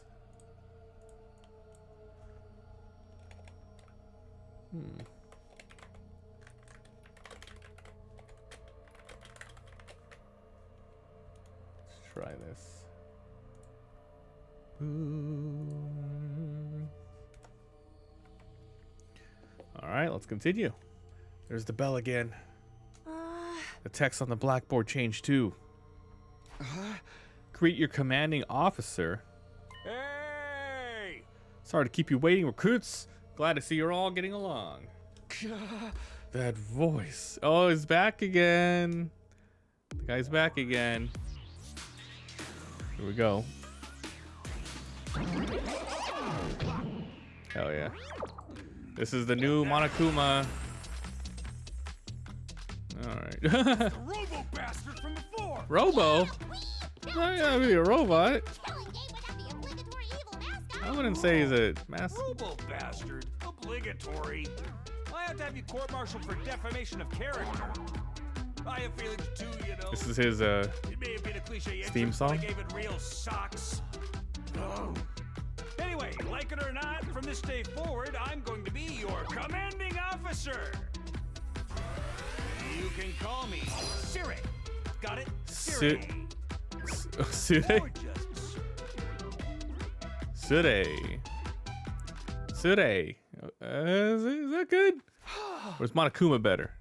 Let's try this. Alright, let's continue. There's the bell again. The text on the blackboard changed too. Greet your commanding officer. Hey! Sorry to keep you waiting, recruits. Glad to see you're all getting along. That voice. Oh, he's back again. The guy's back again. Here we go. Hell yeah. This is the new Monokuma. Alright. Robo bastard from before! Robo? Not gonna be a robot. I wouldn't say he's a mask. Robo bastard? Obligatory. I have to have you court-martialed for defamation of character. I have feelings too, you know. This is his It may have been a cliche theme song. I gave it real socks. Oh. Anyway, like it or not, from this day forward, I'm going to be your commanding officer. You can call me Siri. Got it? Siri. Sure. Sure. Sure. Is that good? Or is Monokuma better?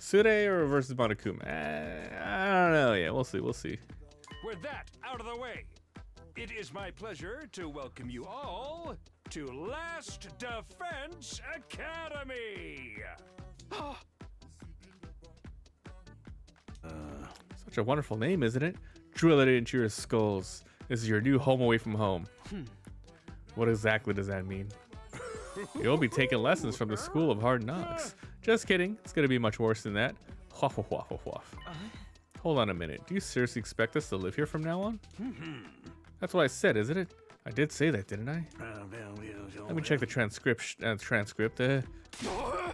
Sure versus Monokuma? I don't know yet. We'll see. We'll see. With that out of the way, it is my pleasure to welcome you all to Last Defense Academy. Such a wonderful name, isn't it? Drill it into your skulls. This is your new home away from home. What exactly does that mean? You'll be taking lessons from the School of Hard Knocks. Just kidding. It's gonna be much worse than that. Waff, waff, waff, waff. Hold on a minute. Do you seriously expect us to live here from now on? That's what I said, isn't it? I did say that, didn't I? Let me check the transcript.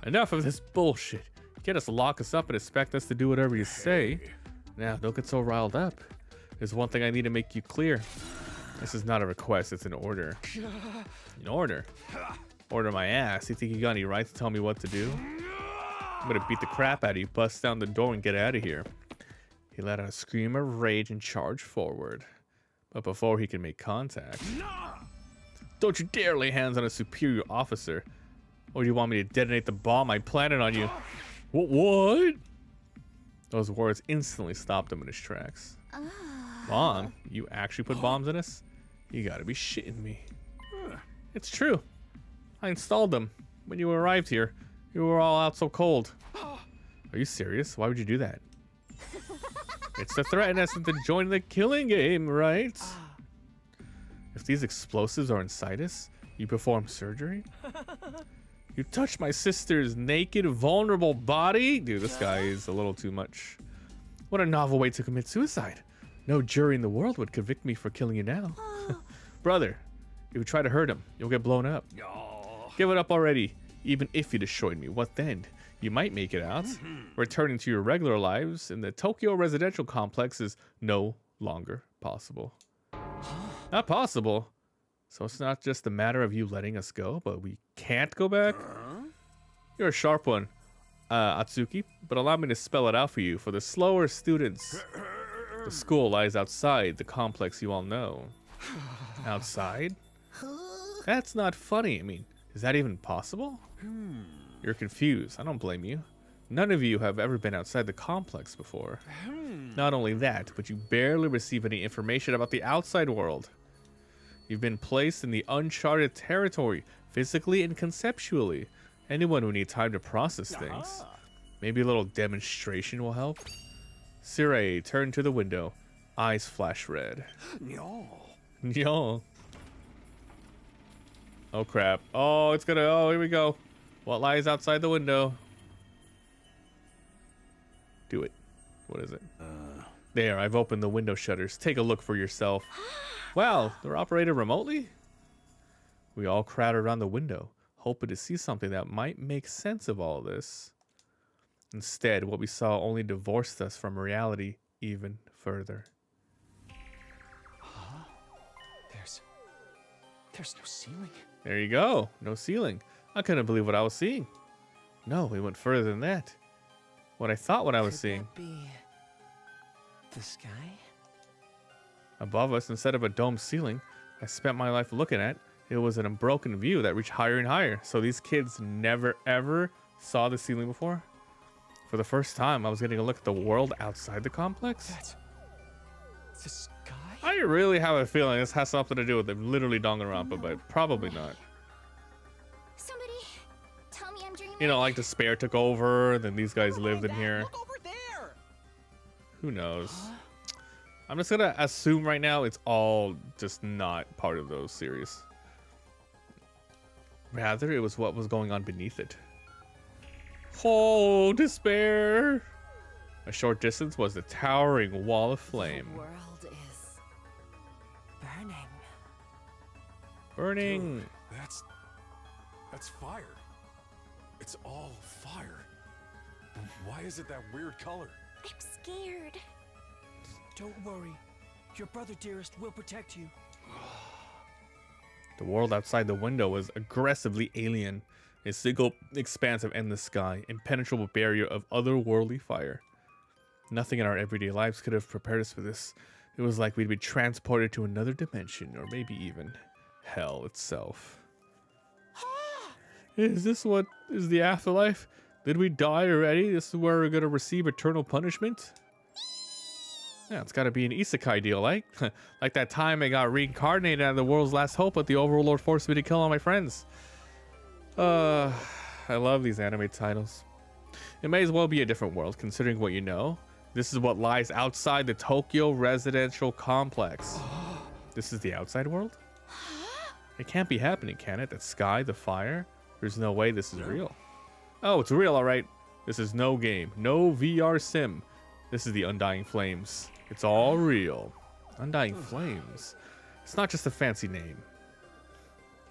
Enough of this bullshit. You can't just lock us up and expect us to do whatever you say. Now, don't get so riled up. There's one thing I need to make you clear. This is not a request, it's an order. An order? Order my ass. You think you got any right to tell me what to do? I'm gonna beat the crap out of you, bust down the door, and get out of here. He let out a scream of rage and charged forward. But before he could make contact... Don't you dare lay hands on a superior officer. Or do you want me to detonate the bomb I planted on you? What? Those words instantly stopped him in his tracks. Bomb? You actually put bombs in us? You gotta be shitting me. It's true. I installed them. When you arrived here, you were all out so cold. Are you serious? Why would you do that? It's to threaten us into joining the killing game, right? If these explosives are inside us, you perform surgery? You touched my sister's naked, vulnerable body? Dude, this guy is a little too much. What a novel way to commit suicide. No jury in the world would convict me for killing you now. Brother, if you try to hurt him, you'll get blown up. Give it up already. Even if you destroyed me, what then? You might make it out. Returning to your regular lives in the Tokyo residential complex is no longer possible. Not possible? So it's not just a matter of you letting us go, but we can't go back? You're a sharp one, Atsuki, but allow me to spell it out for you. For the slower students, the school lies outside the complex you all know. Outside? That's not funny. I mean, is that even possible? You're confused. I don't blame you. None of you have ever been outside the complex before. Not only that, but you barely receive any information about the outside world. You've been placed in the uncharted territory, physically and conceptually. Anyone who needs time to process things. Maybe a little demonstration will help. Sirei turned to the window. Eyes flash red. Yo. Oh crap. Oh, it's gonna. Oh, here we go. What lies outside the window? Do it. What is it? There, I've opened the window shutters. Take a look for yourself. Wow, they're operated remotely? We all crowded around the window, hoping to see something that might make sense of all this. Instead, what we saw only divorced us from reality even further. There's no ceiling. There you go. No ceiling. I couldn't believe what I was seeing. No, we went further than that. What I thought what I was seeing. Could that be the sky? Above us, instead of a domed ceiling I spent my life looking at, it was an unbroken view that reached higher and higher. So these kids never ever saw the ceiling before. For the first time, I was getting a look at the world outside the complex. That's the sky? I really have a feeling this has something to do with them, literally Danganronpa, but probably not. Somebody tell me I'm dreaming. You know, like despair took over, then these guys lived in here. Look over there. Who knows? I'm just gonna assume right now it's all just not part of those series. Rather, it was what was going on beneath it. Oh, despair! A short distance was the towering wall of flame. The world is burning. Burning. Dude, that's fire. It's all fire. Why is it that weird color? I'm scared. Don't worry. Your brother, dearest, will protect you. The world outside the window was aggressively alien. A single expanse of endless sky, impenetrable barrier of otherworldly fire. Nothing in our everyday lives could have prepared us for this. It was like we'd be transported to another dimension, or maybe even hell itself. Is this what is the afterlife? Did we die already? This is where we're gonna receive eternal punishment? Yeah, it's gotta be an isekai deal, like like that time I got reincarnated out of the world's last hope, but the overlord forced me to kill all my friends. I love these anime titles. It may as well be a different world, considering what you know. This is what lies outside the Tokyo residential complex. This is the outside world? It can't be happening, can it? That sky, the fire? There's no way this is real. Oh, it's real, all right. This is no game, no VR sim. This is the Undying Flames. It's all real. Undying Flames. It's not just a fancy name.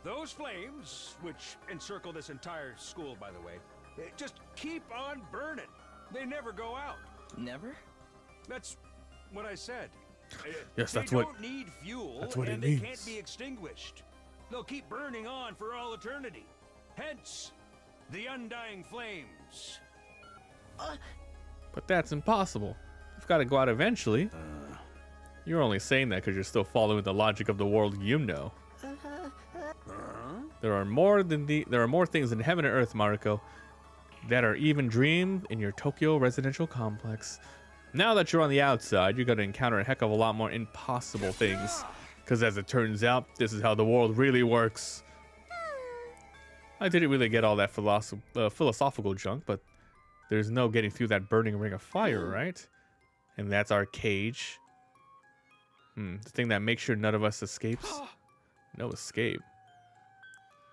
Those flames, which encircle this entire school, by the way, just keep on burning. They never go out. Never? That's what I said. Yes, that's they what. don't need fuel, That's what and it they needs. can't be extinguished. They'll keep burning on for all eternity. Hence, the Undying Flames. But that's impossible. You've got to go out eventually. You're only saying that because you're still following the logic of the world you know. There are more things in heaven and earth, Mariko, that are even dreamed in your Tokyo residential complex. Now that you're on the outside, you're going to encounter a heck of a lot more impossible things. Because as it turns out, this is how the world really works. I didn't really get all that philosophical junk, but there's no getting through that burning ring of fire, right? And that's our cage. The thing that makes sure none of us escapes. No escape.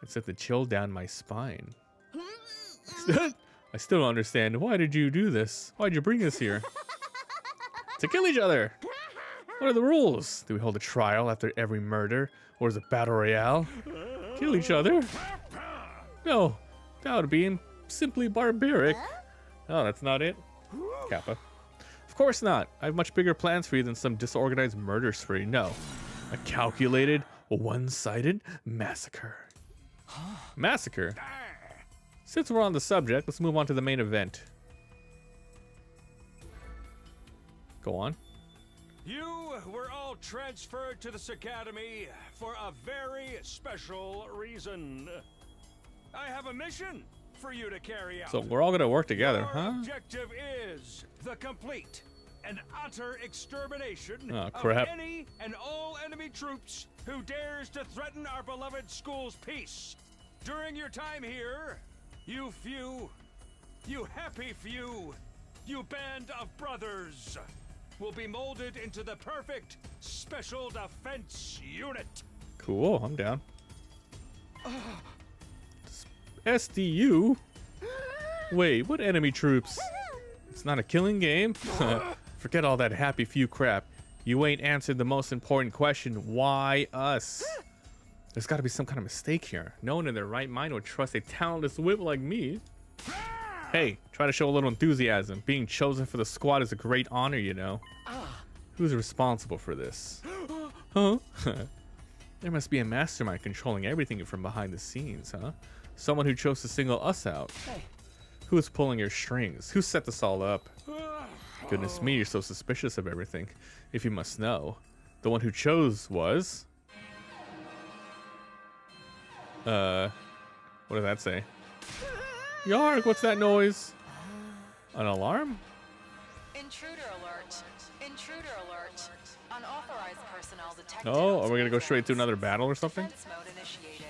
It sent the chill down my spine. I still don't understand. Why did you do this? Why'd you bring us here? To kill each other. What are the rules? Do we hold a trial after every murder? Or is it battle royale? Kill each other? No, that would be simply barbaric. Oh, that's not it? Kappa. Of course not. I have much bigger plans for you than some disorganized murder spree. No. A calculated, one-sided massacre. Massacre? Since we're on the subject, let's move on to the main event. Go on. You were all transferred to this academy for a very special reason. I have a mission for you to carry out. So we're all gonna work together, Your huh? objective is the complete and utter extermination Oh, of crap. any and all enemy troops who dares to threaten our beloved school's peace. During your time here, you happy few, you band of brothers will be molded into the perfect special defense unit. Cool, I'm down. SDU? Wait, what enemy troops? It's not a killing game? Forget all that happy few crap. You ain't answered the most important question. Why us? There's gotta be some kind of mistake here. No one in their right mind would trust a talentless whip like me. Hey, try to show a little enthusiasm. Being chosen for the squad is a great honor, you know. Who's responsible for this? Huh? There must be a mastermind controlling everything from behind the scenes, huh? Someone who chose to single us out. Hey. Who's pulling your strings? Who set this all up? Goodness me, you're so suspicious of everything. If you must know, the one who chose was... what does that say? Yarg, what's that noise? An alarm? Intruder alert. Intruder alert. Unauthorized personnel detected. Oh, are we gonna go straight to another battle or something? Defense mode initiated.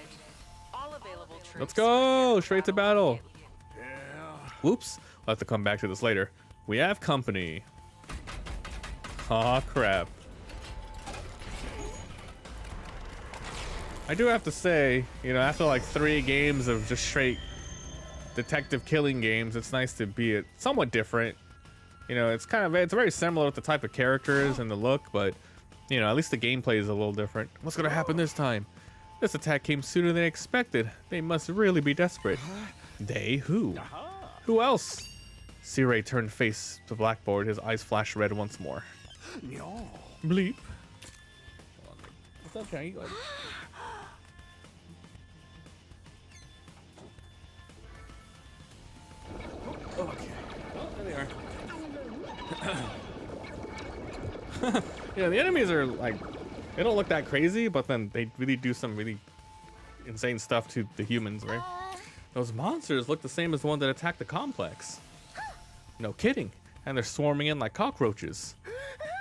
All available troops. Let's go! Straight to battle. Whoops. We'll have to come back to this later. We have company. Aw, crap. I do have to say, you know, after like 3 games of just straight detective killing games, it's nice to be somewhat different. You know, it's very similar with the type of characters and the look, but you know, at least the gameplay is a little different. What's gonna happen this time? This attack came sooner than expected. They must really be desperate. They? Who? Who else? C-Ray turned face to blackboard. His eyes flashed red once more. No. Bleep. What's up, Johnny? Okay. Oh, there they are. Yeah, the enemies are like, they don't look that crazy, but then they really do some really insane stuff to the humans, right? Those monsters look the same as the one that attacked the complex. No kidding. And they're swarming in like cockroaches.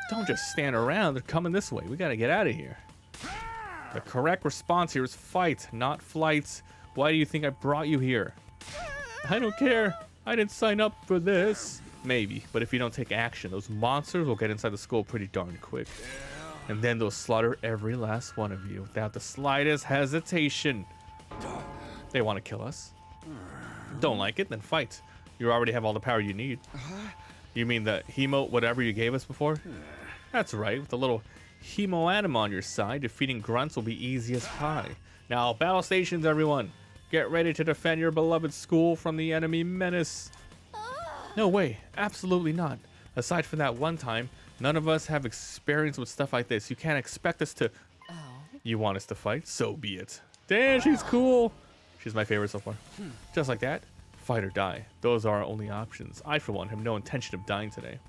Don't just stand around. They're coming this way. We gotta get out of here. The correct response here is fight, not flight. Why do you think I brought you here? I don't care. I didn't sign up for this. Maybe, but if you don't take action, those monsters will get inside the school pretty darn quick. And then they'll slaughter every last one of you without the slightest hesitation. They want to kill us. Don't like it? Then fight. You already have all the power you need. You mean the hemo whatever you gave us before? That's right. With a little hemo atom on your side, defeating grunts will be easy as pie. Now, battle stations, everyone. Get ready to defend your beloved school from the enemy menace. No way. Absolutely not. Aside from that one time, none of us have experience with stuff like this. You can't expect us to... You want us to fight? So be it. Damn, she's cool. She's my favorite so far. Just like that, fight or die. Those are our only options. I, for one, have no intention of dying today.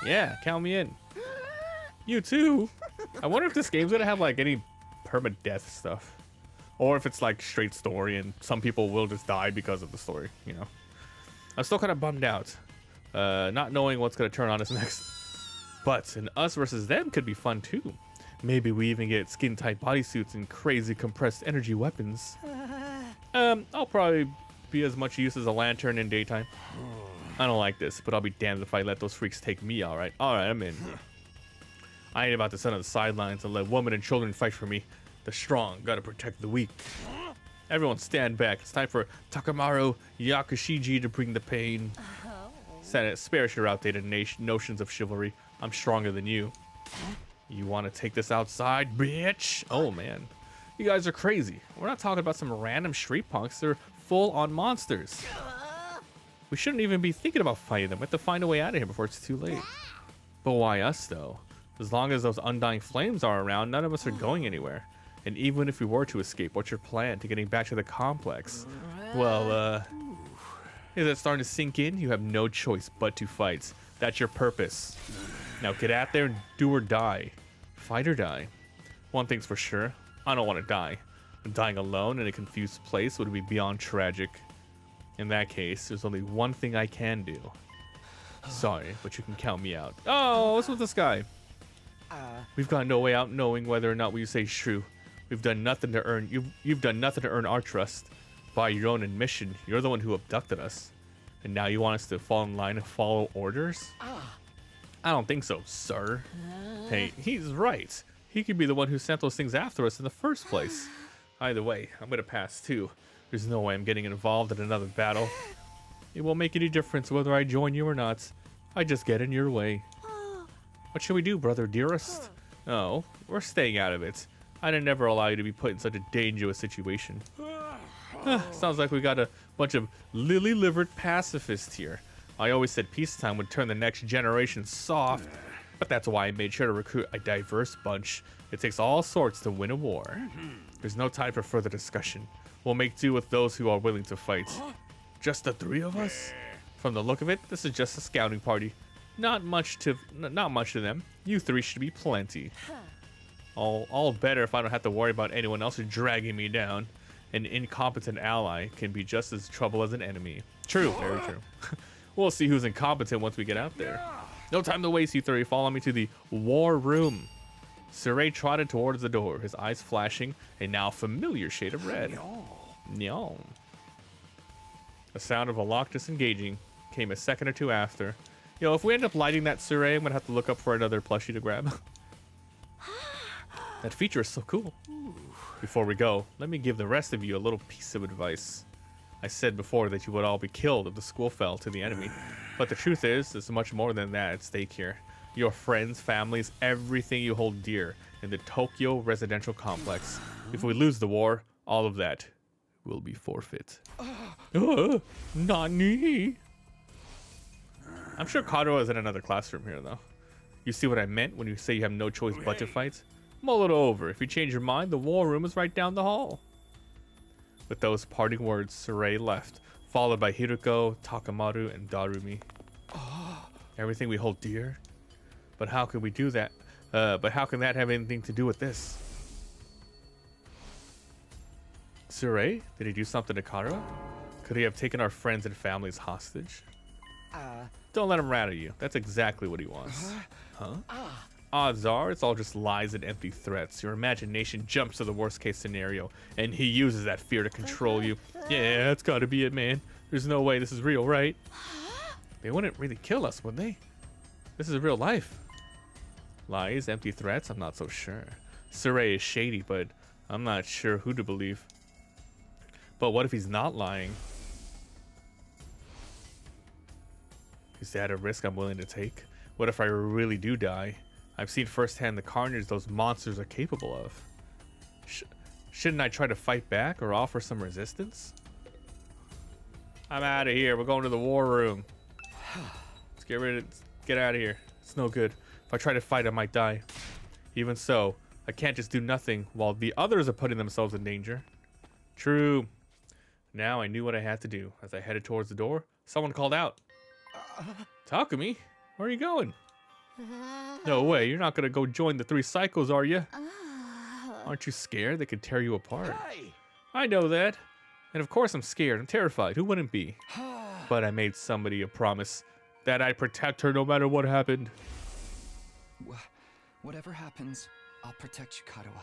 Yeah, count me in. You too. I wonder if this game's gonna have like any permadeath stuff. Or if it's like straight story and some people will just die because of the story, you know. I'm still kind of bummed out. Not knowing what's gonna turn on us next. But an us versus them could be fun too. Maybe we even get skin-tight bodysuits and crazy compressed energy weapons. I'll probably be as much use as a lantern in daytime. I don't like this, but I'll be damned if I let those freaks take me, alright? Alright, I'm in. I ain't about to sit on the sidelines and let women and children fight for me. The strong gotta protect the weak. Everyone stand back. It's time for Takamaru Yakushiji to bring the pain. Senate, spare your outdated notions of chivalry. I'm stronger than you. You want to take this outside, bitch? Oh, man. You guys are crazy. We're not talking about some random street punks. They're full-on monsters. We shouldn't even be thinking about fighting them. We have to find a way out of here before it's too late. But why us, though? As long as those undying flames are around, none of us are going anywhere. And even if we were to escape, what's your plan to getting back to the complex? Well, is it starting to sink in? You have no choice but to fight. That's your purpose. Now get out there and do or die. Fight or die. One thing's for sure, I don't want to die. Dying alone in a confused place would be beyond tragic. In that case, there's only one thing I can do. Sorry, but you can count me out. Oh, what's with this guy? We've got no way out knowing whether or not what you say is true. We've done nothing to earn you've done nothing to earn our trust. By your own admission, you're the one who abducted us. And now you want us to fall in line and follow orders? I don't think so, sir. Hey, he's right. He could be the one who sent those things after us in the first place. Either way, I'm gonna pass too. There's no way I'm getting involved in another battle. It won't make any difference whether I join you or not. I just get in your way. What should we do, brother dearest? Oh, we're staying out of it. I didn't ever allow you to be put in such a dangerous situation. Sounds like we got a bunch of lily-livered pacifists here. I always said peacetime would turn the next generation soft, but that's why I made sure to recruit a diverse bunch. It takes all sorts to win a war. There's no time for further discussion. We'll make do with those who are willing to fight. Just the three of us? From the look of it, this is just a scouting party. Not much to them. You three should be plenty. All better if I don't have to worry about anyone else dragging me down. An incompetent ally can be just as trouble as an enemy. True, very true. We'll see who's incompetent once we get out there. No time to waste, you three. Follow me to the war room. Saray trotted towards the door, his eyes flashing a now familiar shade of red. Nyong. The sound of a lock disengaging came a second or two after. Yo, if we end up lighting that Saray, I'm gonna have to look up for another plushie to grab. That feature is so cool. Before we go, let me give the rest of you a little piece of advice. I said before that you would all be killed if the school fell to the enemy. But the truth is, there's much more than that at stake here. Your friends, families, everything you hold dear in the Tokyo residential complex. If we lose the war, all of that will be forfeit. Nani? I'm sure Kado is in another classroom here, though. You see what I meant when you say you have no choice but to fight? Mull it over. If you change your mind, the war room is right down the hall. With those parting words, Saray left, followed by Hiruko, Takamaru, and Darumi. Everything we hold dear? But how could we do that? But how can that have anything to do with this? Saray? Did he do something to Karo? Could he have taken our friends and families hostage? Don't let him rattle you. That's exactly what he wants. Huh? Odds are, it's all just lies and empty threats. Your imagination jumps to the worst case scenario, and he uses that fear to control you. Yeah, that's gotta be it, man. There's no way this is real, right? They wouldn't really kill us, would they? This is real life. Lies, empty threats? I'm not so sure. Saray is shady, but I'm not sure who to believe. But what if he's not lying? Is that a risk I'm willing to take? What if I really do die? I've seen firsthand the carnage those monsters are capable of. Shouldn't I try to fight back or offer some resistance? I'm out of here. We're going to the war room. Let's get out of here. It's no good. If I try to fight, I might die. Even so, I can't just do nothing while the others are putting themselves in danger. True. Now I knew what I had to do. As I headed towards the door, someone called out. Takumi, where are you going? No way, you're not gonna go join the three psychos, are you? Aren't you scared they could tear you apart? I know that. And of course I'm scared, I'm terrified, who wouldn't be? But I made somebody a promise that I'd protect her no matter what happened. Whatever happens, I'll protect you, Katawa,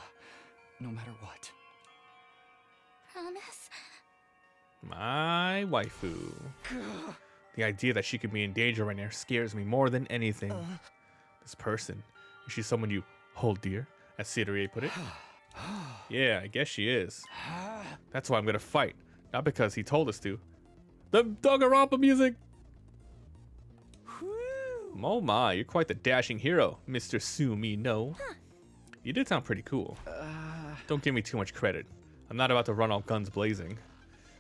no matter what. Promise? My waifu. The idea that she could be in danger right now scares me more than anything. This person, is she someone you hold dear, as Saray put it? Yeah, I guess she is. That's why I'm gonna fight, not because he told us to. The Danganronpa music! Oh my, you're quite the dashing hero, Mr. Sumino. You did sound pretty cool. Don't give me too much credit. I'm not about to run all guns blazing.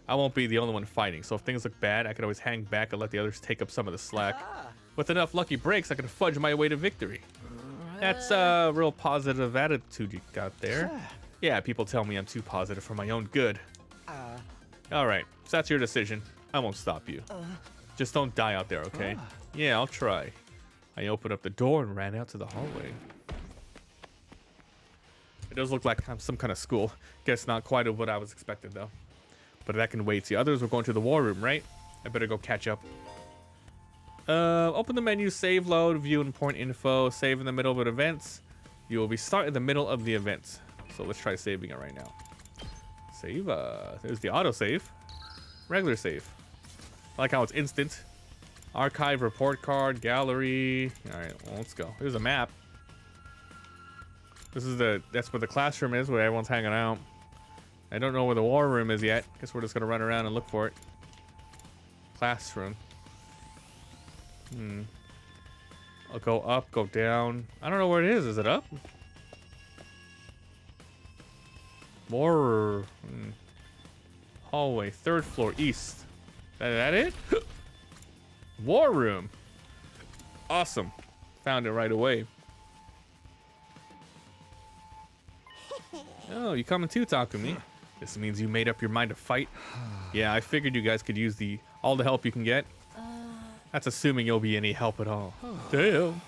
I won't be the only one fighting, so if things look bad, I can always hang back and let the others take up some of the slack. With enough lucky breaks, I can fudge my way to victory. That's a real positive attitude you got there. Yeah, people tell me I'm too positive for my own good. Alright, so that's your decision. I won't stop you. Just don't die out there, okay? Yeah, I'll try. I opened up the door and ran out to the hallway. It does look like some kind of school. Guess not quite what I was expecting though. But that can wait. The others were going to the war room, right? I better go catch up. Open the menu, save, load, view important info, save in the middle of an event. You will be start in the middle of the event. So let's try saving it right now. Save, there's the auto save. Regular save. I like how it's instant. Archive, report card, gallery. All right, well, let's go. There's a map. This is that's where the classroom is, where everyone's hanging out. I don't know where the war room is yet. Guess we're just gonna run around and look for it. Classroom. I'll go up, go down. I don't know where it is. Is it up? More hallway, 3rd floor, east. That it? War room. Awesome. Found it right away. Oh, you coming too, Takumi? This means you made up your mind to fight. Yeah, I figured you guys could use all the help you can get. That's assuming you'll be any help at all. Damn.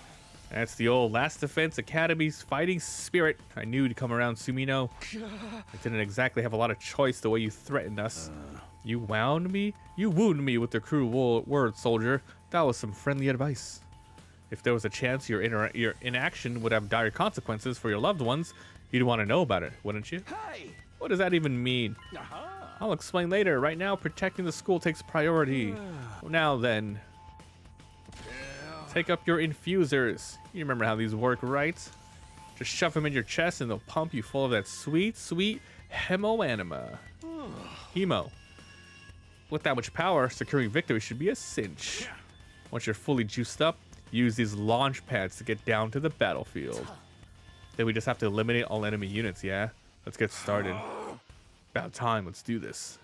That's the old Last Defense Academy's fighting spirit. I knew you'd come around, Sumino. I didn't exactly have a lot of choice the way you threatened us. You wound me? You wounded me with the cruel words, soldier. That was some friendly advice. If there was a chance your inaction would have dire consequences for your loved ones, you'd want to know about it, wouldn't you? Hey! What does that even mean? I'll explain later. Right now, protecting the school takes priority. Now then. Take up your infusers. You remember how these work, right? Just shove them in your chest and they'll pump you full of that sweet, sweet hemoanima. Hemo. With that much power, securing victory should be a cinch. Once you're fully juiced up, use these launch pads to get down to the battlefield. Then we just have to eliminate all enemy units, yeah? Let's get started. About time, let's do this.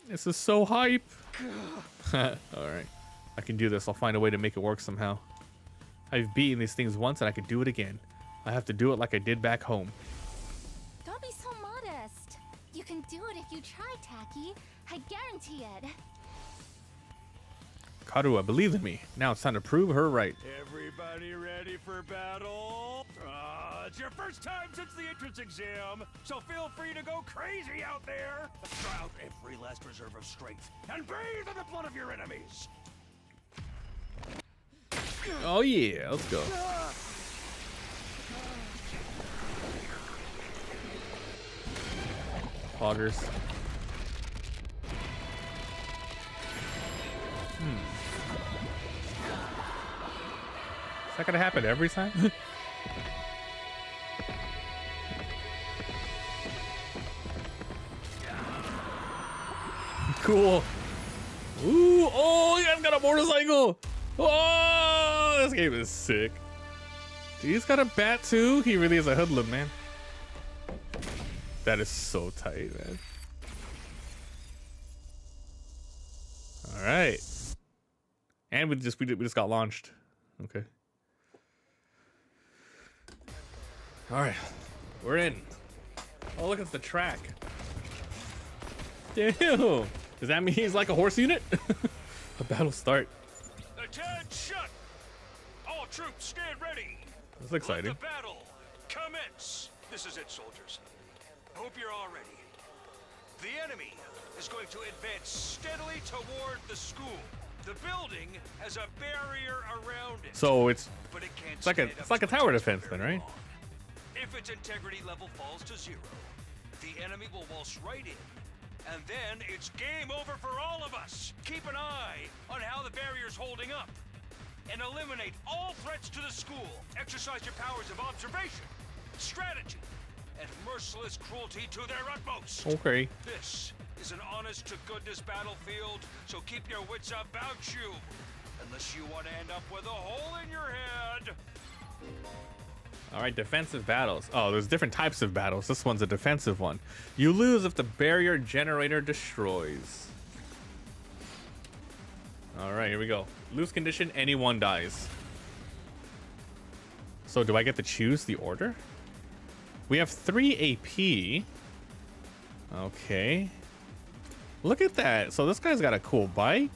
This is so hype. Alright. I can do this. I'll find a way to make it work somehow. I've beaten these things once and I can do it again. I have to do it like I did back home. Don't be so modest. You can do it if you try, Taki. I guarantee it. Karua, believe in me. Now it's time to prove her right. Everybody ready for battle? It's your first time since the entrance exam, so feel free to go crazy out there. Try out every last reserve of strength and bathe in the blood of your enemies. Oh yeah, let's go. Poggers. Is that gonna happen every time? Cool. Ooh, oh, you guys got a motorcycle. Oh, this game is sick. He's got a bat too. He really is a hoodlum, man. That is so tight, man. All right. And we just got launched. Okay. All right, we're in. Oh, look, it's the track. Damn. Does that mean he's like a horse unit? The battle start. Attention! All troops stand ready. That's exciting. Let the battle commence. This is it, soldiers. Hope you're all ready. The enemy is going to advance steadily toward the school. The building has a barrier around it. So it's like a tower defense then, right? If its integrity level falls to 0, the enemy will waltz right in. And then it's game over for all of us. Keep an eye on how the barrier's holding up. And eliminate all threats to the school. Exercise your powers of observation, strategy, and merciless cruelty to their utmost. Okay. This is an honest-to-goodness battlefield, so keep your wits about you. Unless you want to end up with a hole in your head. All right, defensive battles. Oh, there's different types of battles. This one's a defensive one. You lose if the barrier generator destroys. All right, here we go. Lose condition, anyone dies. So do I get to choose the order? We have 3 AP. Okay. Look at that. So this guy's got a cool bike.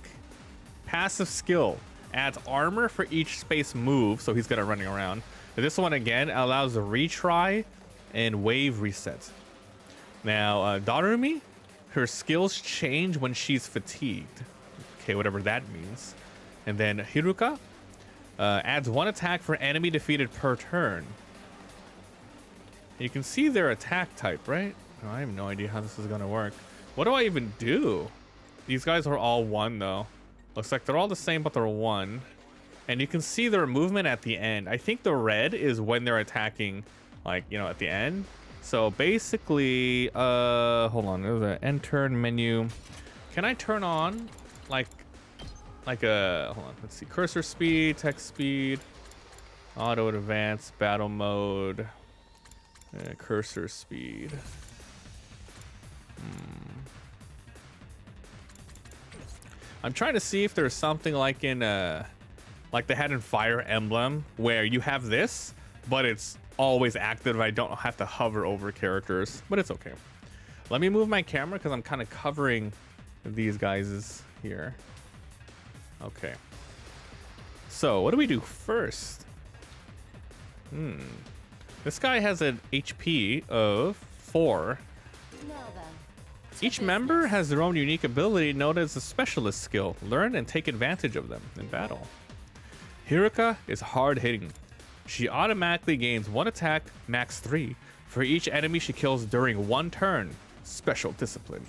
Passive skill. adds armor for each space move, so he's gonna running around. But this one again allows a retry and wave reset. Now, Darumi, her skills change when she's fatigued. Okay, whatever that means. And then Hiruka adds 1 attack for enemy defeated per turn. You can see their attack type, right? Oh, I have no idea how this is gonna work. What do I even do? These guys are all 1 though. Looks like they're all the same, but they're 1. And you can see their movement at the end. I think the red is when they're attacking, like, you know, at the end. So basically, hold on, there's an end turn menu. Can I turn on like a, hold on, let's see, cursor speed, text speed, auto advance, battle mode, cursor speed. I'm trying to see if there's something like in like they had in Fire Emblem where you have this, but it's always active. I don't have to hover over characters, but it's okay. Let me move my camera because I'm kind of covering these guys here. Okay. So what do we do first? This guy has an HP of 4. Each member has their own unique ability known as a specialist skill. Learn and take advantage of them in battle. Hiruka is hard-hitting. She automatically gains 1 attack, max 3, for each enemy she kills during 1 turn. Special discipline.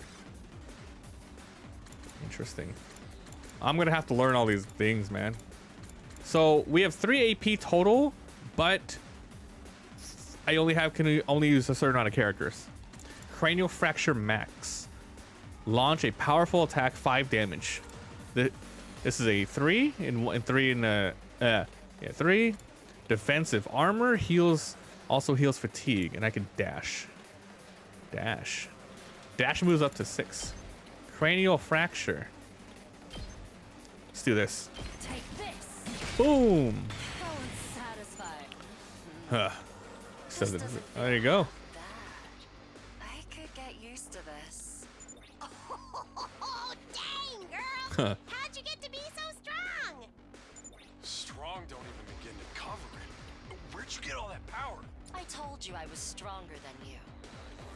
Interesting. I'm gonna have to learn all these things, man. So we have 3 AP total, but I can only use a certain amount of characters. Cranial fracture max. Launch a powerful attack, 5 damage. This is a 3 and 3 in 3. Defensive armor also heals fatigue, and I can dash. Dash moves up to 6. Cranial fracture. Let's do this. Take this. Boom. Satisfied. Huh. So there you go. I could get used to this. Oh, dang, girl! Huh. How'd you get to be so strong? Strong don't even begin to cover it. Where'd you get all that power? I told you I was stronger than you.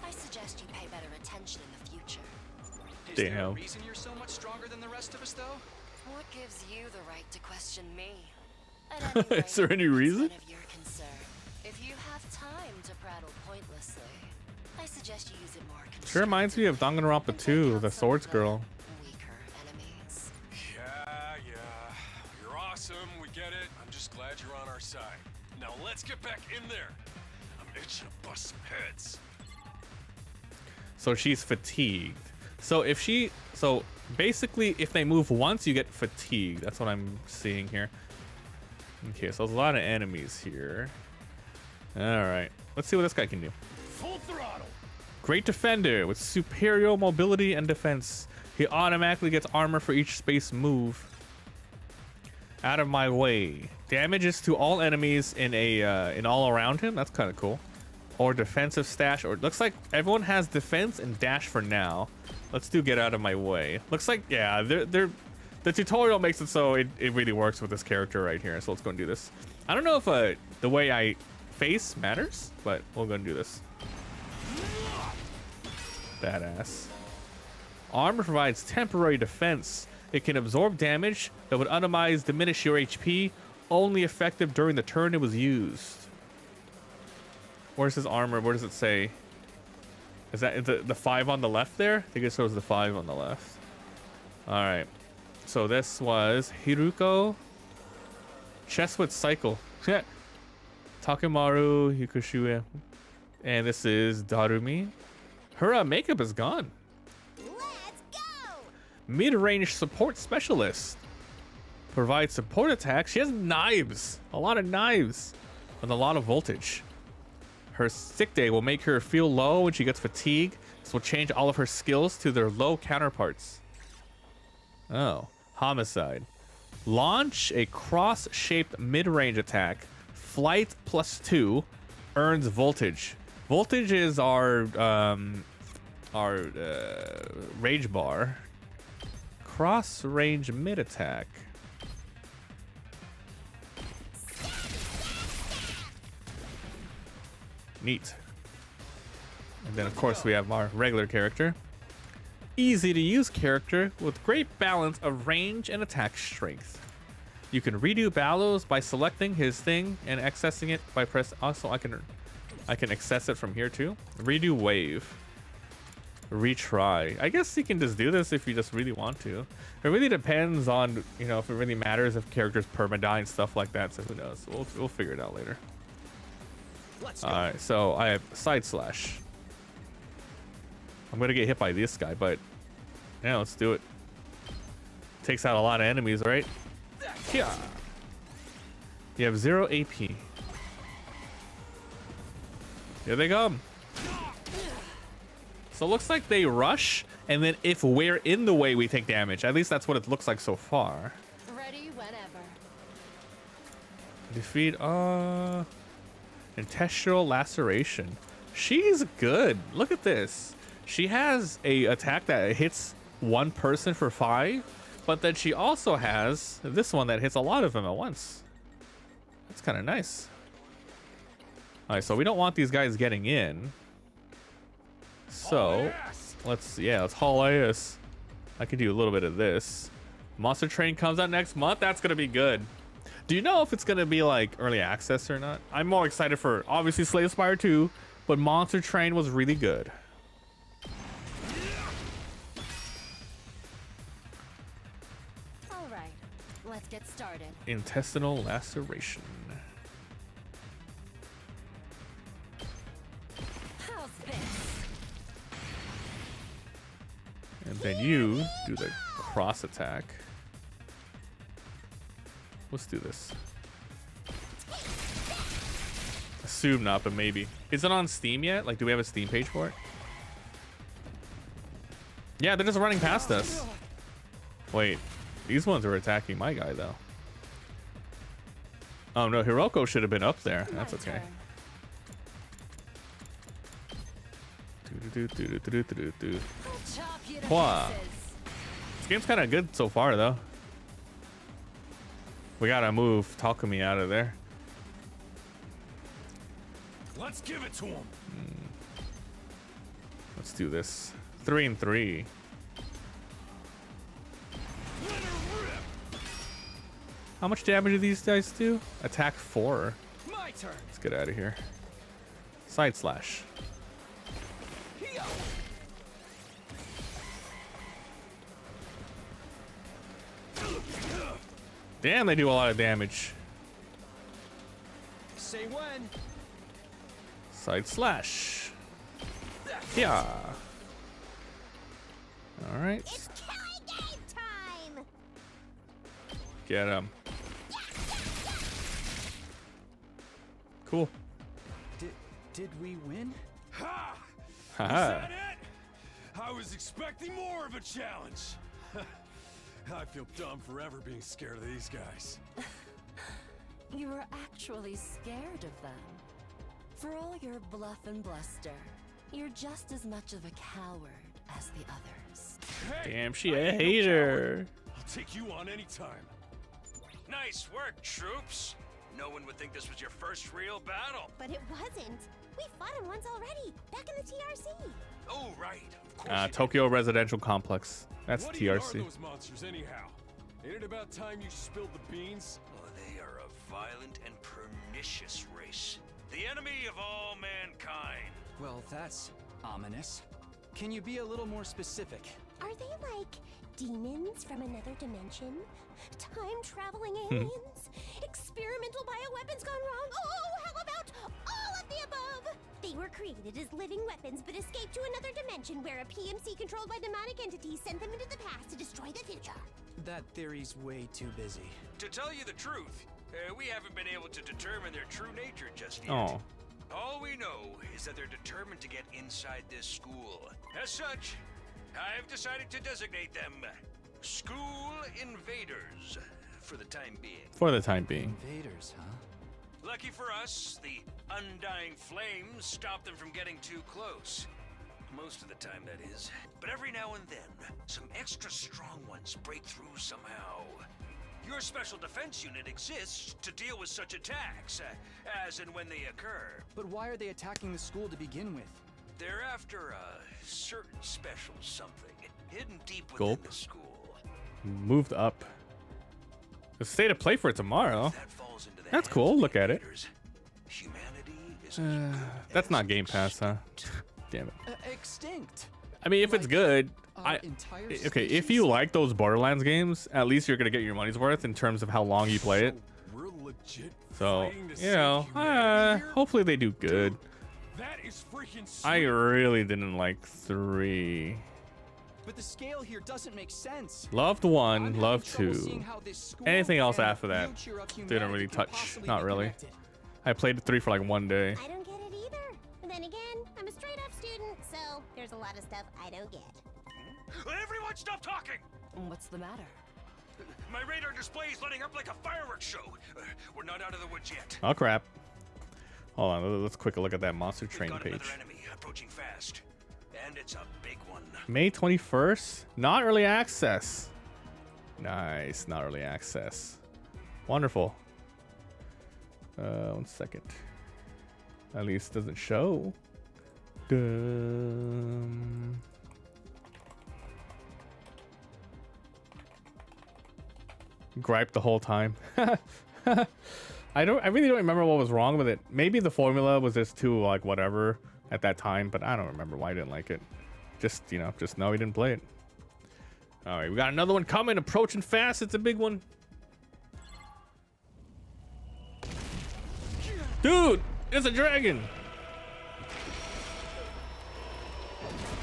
I suggest you pay better attention in the future. Is there a Damn. reason you're so much stronger than the rest of us, though? What gives you the right to question me? At any rate, Is there any reason? it's none of your concern. If you have time to prattle pointlessly, I suggest you use it more. Sure reminds me of Danganronpa 2, the swords girl. Weaker enemies. Yeah. You're awesome, we get it. I'm just glad you're on our side. Now let's get back in there. I'm itching to bust some heads. So she's fatigued. So basically if they move once, you get fatigued. That's what I'm seeing here. Okay, so there's a lot of enemies here. All right, let's see what this guy can do. Full throttle. Great defender with superior mobility and defense. He automatically gets armor for each space move. Out of my way. Damages to all enemies in all around him. That's kind of cool. Or defensive stash. Or it looks like everyone has defense and dash for now. Let's do get out of my way. Looks like, yeah, the tutorial makes it so it really works with this character right here. So let's go and do this. I don't know if the way I face matters, but we'll go and do this. Badass. Armor provides temporary defense. It can absorb damage that would otherwise diminish your HP, only effective during the turn it was used. Where's his armor? Where does it say? Is that the 5 on the left there? I think it shows the 5 on the left. All right. So this was Hiruko. Chesswood Cycle. Takemaru Hikushue. And this is Darumi. Her makeup is gone. Let's go! Mid-range support specialist. Provides support attacks. She has knives. A lot of knives. And a lot of voltage. Her sick day will make her feel low when she gets fatigued. This will change all of her skills to their low counterparts. Oh. Homicide. Launch a cross-shaped mid-range attack. Flight +2 earns voltage. Voltage is our rage bar. Cross-range mid-attack. Neat. And then of course we have our regular character. Easy to use character with great balance of range and attack strength. You can redo battles by selecting his thing and accessing it by press. Also, I can access it from here too. Redo wave. Retry. I guess you can just do this if you just really want to. It really depends on, you know, if it really matters if characters perma-die and stuff like that. So who knows? We'll figure it out later. All right, so I have side slash. I'm gonna get hit by this guy, but yeah, let's do it. Takes out a lot of enemies, right? Yeah. You have 0 AP. Here they come. So it looks like they rush, and then if we're in the way, we take damage. At least that's what it looks like so far. Ready whenever. Defeat, intestinal laceration. She's good. Look at this. She has a attack that hits one person for 5, but then she also has this one that hits a lot of them at once. That's kind of nice. All right, so we don't want these guys getting in. So let's haul ass. I could do a little bit of this. Monster Train comes out next month. That's gonna be good. Do you know if it's gonna be like early access or not? I'm more excited for obviously Slay Spire 2, but Monster Train was really good. All right, let's get started. Intestinal laceration. How's this? And then you do the cross attack. Let's do this. Assume not, but maybe. Is it on Steam yet? Like, do we have a Steam page for it? Yeah, they're just running past us. Wait, these ones are attacking my guy, though. Oh, no, Hiroko should have been up there. That's okay. Wow. This game's kind of good so far, though. We gotta move Takumi out of there. Let's give it to him. Let's do this. 3 and 3. How much damage do these guys do? Attack 4. My turn. Let's get out of here. Side slash. Damn, they do a lot of damage. Say when. Side slash. Yeah. All right. It's killing game time. Get him. Cool. Did we win? Ha! Is Haha. that it? I was expecting more of a challenge. I feel dumb forever being scared of these guys. You were actually scared of them. For all your bluff and bluster, you're just as much of a coward as the others. Hey, Damn, she I a ain't no hater. coward. I'll take you on anytime. Nice work, troops. No one would think this was your first real battle. But it wasn't. We fought him once already, back in the TRC. Oh, right. Of course. Tokyo Residential Complex. That's What even TRC. are those monsters anyhow? Ain't it about time you spilled the beans? Oh, they are a violent and pernicious race. The enemy of all mankind. Well, that's ominous. Can you be a little more specific? Are they like demons from another dimension? Time-traveling aliens? Experimental bioweapons gone wrong? Oh, how about all of the above? They were created as living weapons but escaped to another dimension where a PMC controlled by demonic entities sent them into the past to destroy the future. That theory's way too busy. To tell you the truth, we haven't been able to determine their true nature just yet. Oh. All we know is that they're determined to get inside this school. As such, I've decided to designate them School Invaders for the time being. For the time being. Invaders, huh? Lucky for us, the undying flames stop them from getting too close. Most of the time, that is. But every now and then, some extra strong ones break through somehow. Your special defense unit exists to deal with such attacks, as and when they occur. But why are they attacking the school to begin with? They're after a certain special something hidden deep within Gulp. the school. Moved up. The state of play for tomorrow. That falls into the That's hands cool. of the Look at it. invaders. Humanity is That's not Game Pass, huh? Damn it. Extinct. I mean, if it's good, entire okay. If you like those Borderlands games, at least you're gonna get your money's worth in terms of how long you play it. We're legit. So you know, hopefully they do good. That is freaking sweet. I really didn't like 3. But the scale here doesn't make sense. Loved 1, loved trouble 2. seeing how this school Anything else and after that future of didn't humanity really can touch. possibly Not be really. connected. I played 3 for like 1 day. I don't get it either. But then again, I'm a straight up student, so there's a lot of stuff I don't get. Everyone stop talking! What's the matter? My radar display is lighting up like a fireworks show. We're not out of the woods yet. Oh crap. Hold on, let's quick look at that Monster We've Train got page. another enemy approaching fast. And it's a big one. May 21st, not early access. Nice, not early access. Wonderful. 1 second. At least it doesn't show. Gripe the whole time. I really don't remember what was wrong with it. Maybe the formula was just too like whatever at that time, but I don't remember why I didn't like it. Just, you know, just know he didn't play it. All right, we got another one coming, approaching fast. It's a big one. Dude, it's a dragon.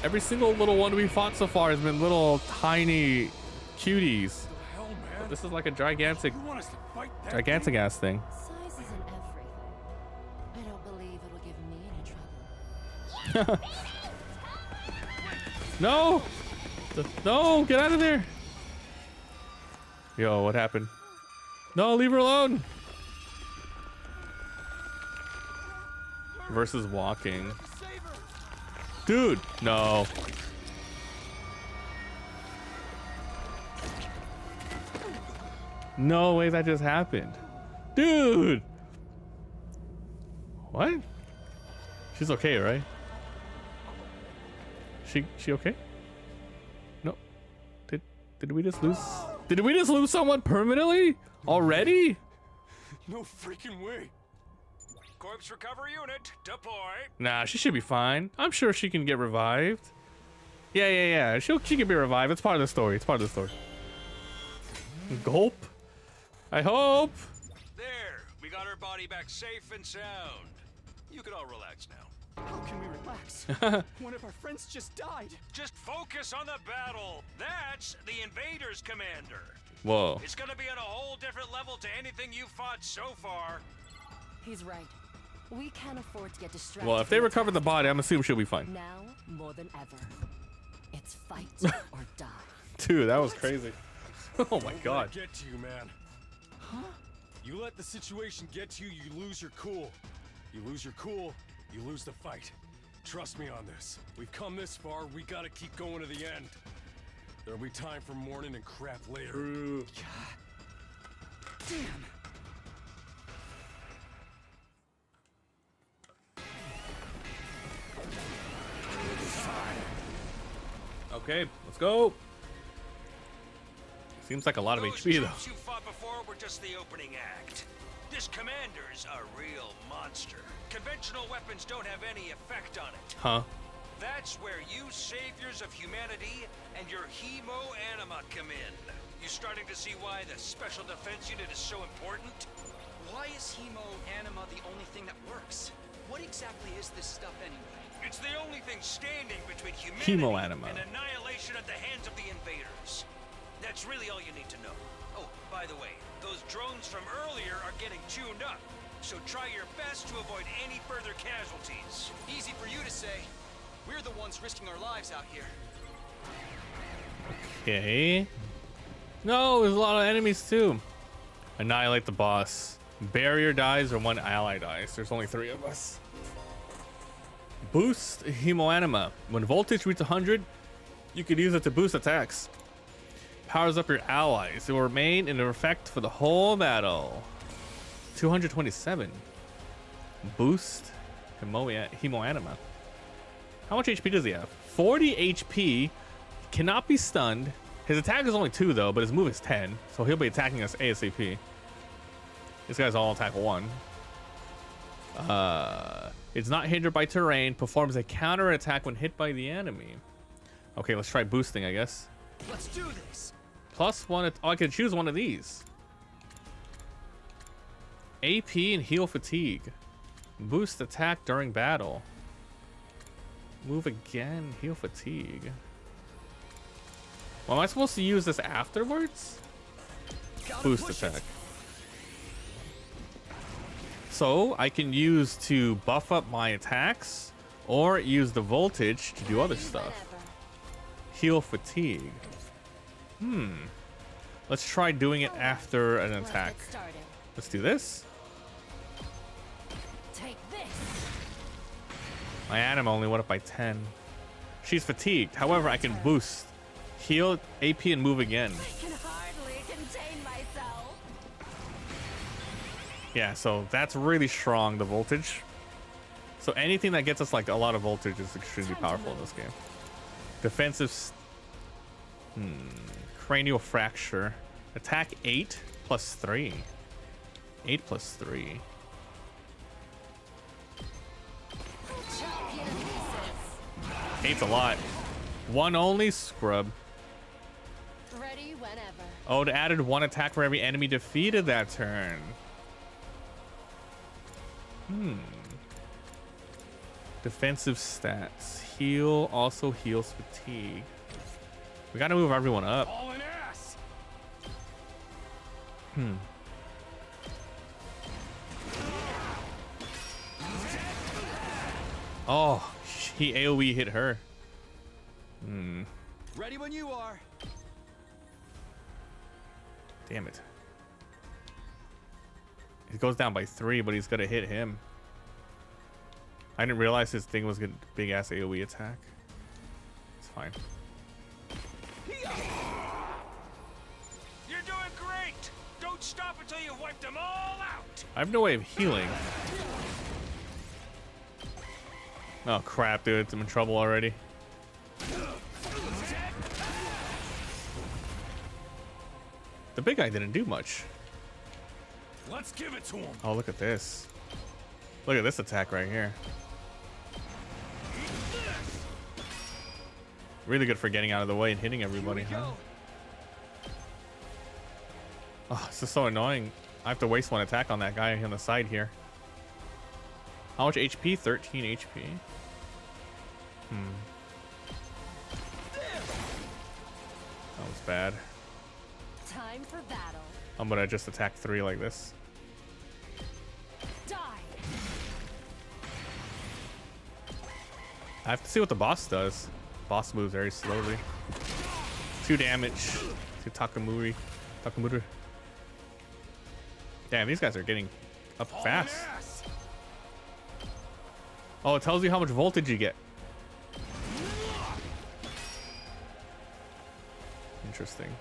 Every single little one we fought so far has been little tiny cuties. But this is like a gigantic ass thing. Size isn't everything. I don't believe it'll give me any trouble. No! No, get out of there! Yo, what happened? No, leave her alone! Versus walking. Dude, no. No way that just happened. Dude! What? She's okay, right? She okay? No. Did we just lose? Did we just lose someone permanently? Already? No freaking way. Corpse recovery unit, deploy. Nah, she should be fine. I'm sure she can get revived. Yeah. She can be revived. It's part of the story. It's part of the story. Gulp. I hope. There, we got her body back safe and sound. You can all relax now. How can we relax? One of our friends just died. Just focus on the battle. That's the invaders, Commander. Whoa. It's gonna be at a whole different level to anything you've fought so far. He's right. We can't afford to get distracted. Well, if they recover the body, I'm assuming she'll be fine. Now more than ever, it's fight or die. Dude, that was crazy. Oh my god. Get to you, man. Huh? You let the situation get to you, you lose your cool. You lose your cool, you lose the fight. Trust me on this. We've come this far, we gotta keep going to the end. There'll be time for mourning and crap later. God. Damn. Okay, let's go. Seems like a lot of HP though. Those you fought before were just the opening act. This commander's a real monster. Conventional weapons don't have any effect on it. Huh? That's where you saviors of humanity and your hemo-anima come in. You starting to see why the special defense unit is so important? Why is hemo-anima the only thing that works? What exactly is this stuff anyway? It's the only thing standing between humanity Hemo-anima. and annihilation at the hands of the invaders. That's really all you need to know. Oh, by the way, those drones from earlier are getting tuned up, so try your best to avoid any further casualties. Easy for you to say. We're the ones risking our lives out here. Okay. No, there's a lot of enemies too. Annihilate the boss. Barrier dies or one ally dies. There's only 3 of us. Boost Hemoanima. When voltage reaches 100, you can use it to boost attacks. Powers up your allies. It will remain in effect for the whole battle. 227. Boost Hemoanima. How much HP does he have? 40 HP. Cannot be stunned. His attack is only 2 though, but his move is 10. So he'll be attacking us ASAP. This guy's all attack 1. It's not hindered by terrain. Performs a counter attack when hit by the enemy. Okay, let's try boosting, I guess. Let's do this. +1. Oh, I can choose one of these. AP and heal fatigue. Boost attack during battle. Move again. Heal fatigue. Well, am I supposed to use this afterwards? Boost attack. So I can use to buff up my attacks or use the voltage to do other stuff. Heal fatigue. Let's try doing it after an attack. Let's do this. Take this. My anima only went up by 10. She's fatigued. However, I can boost, heal, AP, and move again. I can hardly contain myself. Yeah, so that's really strong, the voltage. So anything that gets us like a lot of voltage is extremely powerful in this game. Defensive. Cranial fracture. Attack 8 plus 3. 8 plus 3. Eight's a lot. 1 only? Scrub. Ready whenever. Oh, it added 1 attack for every enemy defeated that turn. Defensive stats. Heal also heals fatigue. We gotta move everyone up. Oh, he AoE hit her. Ready when you are. Damn it. He goes down by 3, but he's gonna hit him. I didn't realize his thing was a big ass AoE attack. It's fine. You're doing great. Don't stop until you've wiped them all out. I have no way of healing. Oh crap, dude. I'm in trouble already. The big guy didn't do much. Let's give it to him. Oh, look at this. Look at this attack right here. Really good for getting out of the way and hitting everybody, huh? Oh, this is so annoying. I have to waste 1 attack on that guy on the side here. How much HP? 13 HP. That was bad. Time for battle. I'm gonna just attack 3 like this. Die. I have to see what the boss does. Boss moves very slowly. 2 damage to Takamura. Damn, these guys are getting up fast. Oh, it tells you how much voltage you get. Interesting.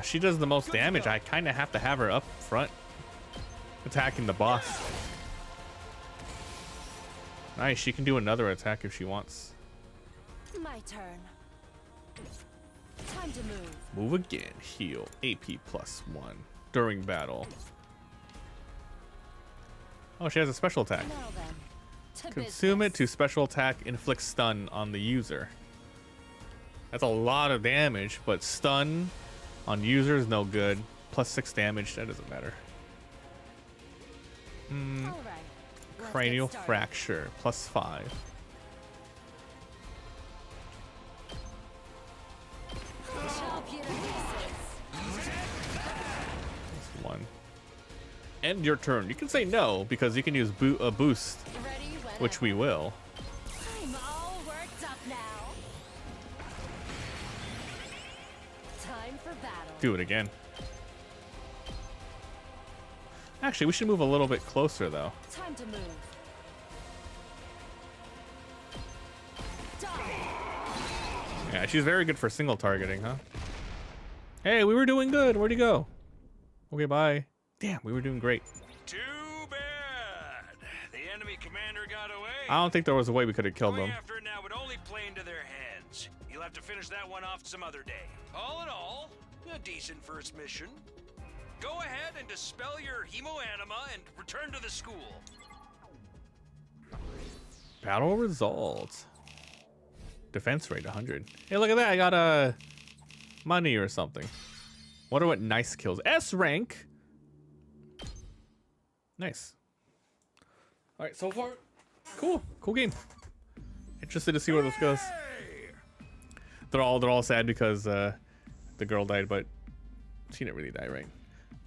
She does the most damage. I kind of have to have her up front attacking the boss. Nice, she can do another attack if she wants. My turn. Time to move. Move again. Heal. AP +1 during battle. Oh, she has a special attack. Now then, to Consume it to special attack, inflict stun on the user. That's a lot of damage, but stun on user is no good. +6 damage, that doesn't matter. All right. Cranial fracture, +5. +1. End your turn. You can say no because you can use a boost, which we will. I'm all worked up now. Time for battle. Do it again. Actually, we should move a little bit closer though. Time to move. Yeah, she's very good for single targeting, huh? Hey, we were doing good. Where'd he go? Okay, bye. Damn, we were doing great. Too bad. The enemy commander got away. I don't think there was a way we could have killed Going them. after it now would only play into their hands. You'll have to finish that one off some other day. All in all, a decent first mission. Go ahead and dispel your hemoanima and return to the school. Battle results. Defense rate 100. Hey, look at that. I got money or something. Wonder what nice kills. S rank. Nice. All right, so far, cool game. Interested to see where this goes. They're all sad because the girl died, but she didn't really die, right?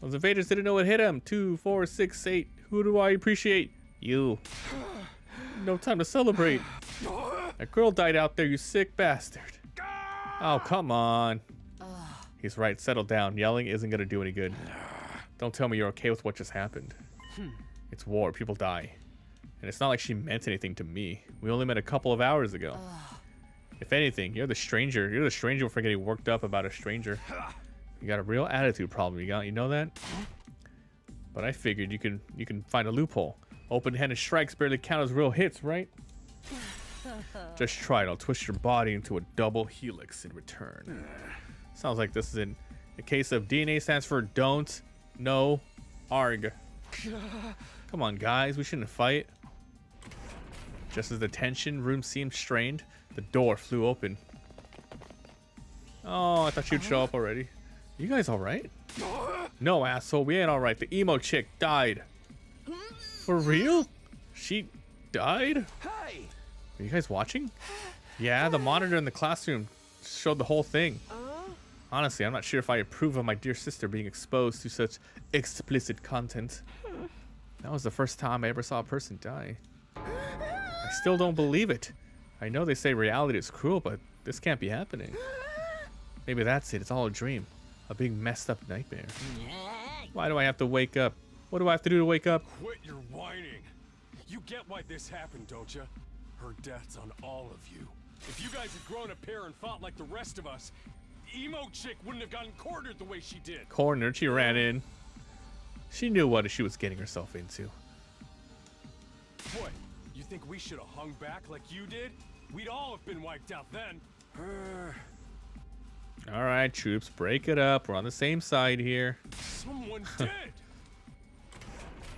Those invaders didn't know what hit him. 2, 4, 6, 8. Who do I appreciate? You. No time to celebrate. That girl died out there, you sick bastard. Oh, come on. He's right, settle down. Yelling isn't gonna do any good. Don't tell me you're okay with what just happened. It's war, people die. And it's not like she meant anything to me. We only met a couple of hours ago. If anything, you're the stranger. You're the stranger for getting worked up about a stranger. You got a real attitude problem, you know that? But I figured you can find a loophole. Open-handed strikes barely count as real hits, right? Just try it. I'll twist your body into a double helix in return. Sounds like this is in a case of DNA stands for don't, no, arg. Come on, guys. We shouldn't fight. Just as the tension room seemed strained, the door flew open. Oh, I thought you'd show up already. You guys all right? No, asshole. We ain't all right. The emo chick died. For real? She died? Hey! Are you guys watching? Yeah, the monitor in the classroom showed the whole thing. Honestly, I'm not sure if I approve of my dear sister being exposed to such explicit content. That was the first time I ever saw a person die. I still don't believe it. I know they say reality is cruel, but this can't be happening. Maybe that's it. It's all a dream. A big messed up nightmare. Why do I have to wake up? What do I have to do to wake up? Quit your whining. You get why this happened, don't you? Her death's on all of you. If you guys had grown a pair and fought like the rest of us, emo chick wouldn't have gotten cornered the way she did. Cornered? She ran in. She knew what she was getting herself into. What? You think we should have hung back like you did? We'd all have been wiped out then. All right, troops, break it up. We're on the same side here. Someone did.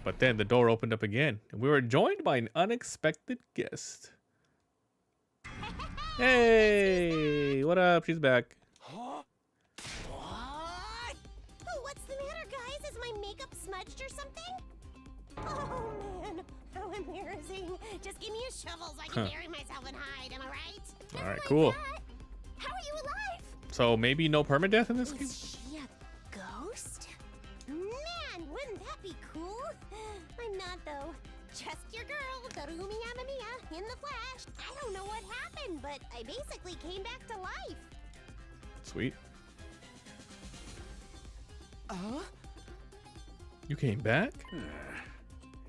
But then the door opened up again, and we were joined by an unexpected guest. Hey, what up? She's back. What? Oh, what's the matter, guys? Is my makeup smudged or something? Oh, man. How embarrassing. Just give me a shovel so I can bury myself and hide, am I right? All right, cool. How are you alive? So maybe no permadeath in this game? Is she a ghost? Man, wouldn't that be cool? I'm not, though. Just your girl, Darumi Yamamiya, in the flesh. I don't know what happened, but I basically came back to life. Sweet. You came back?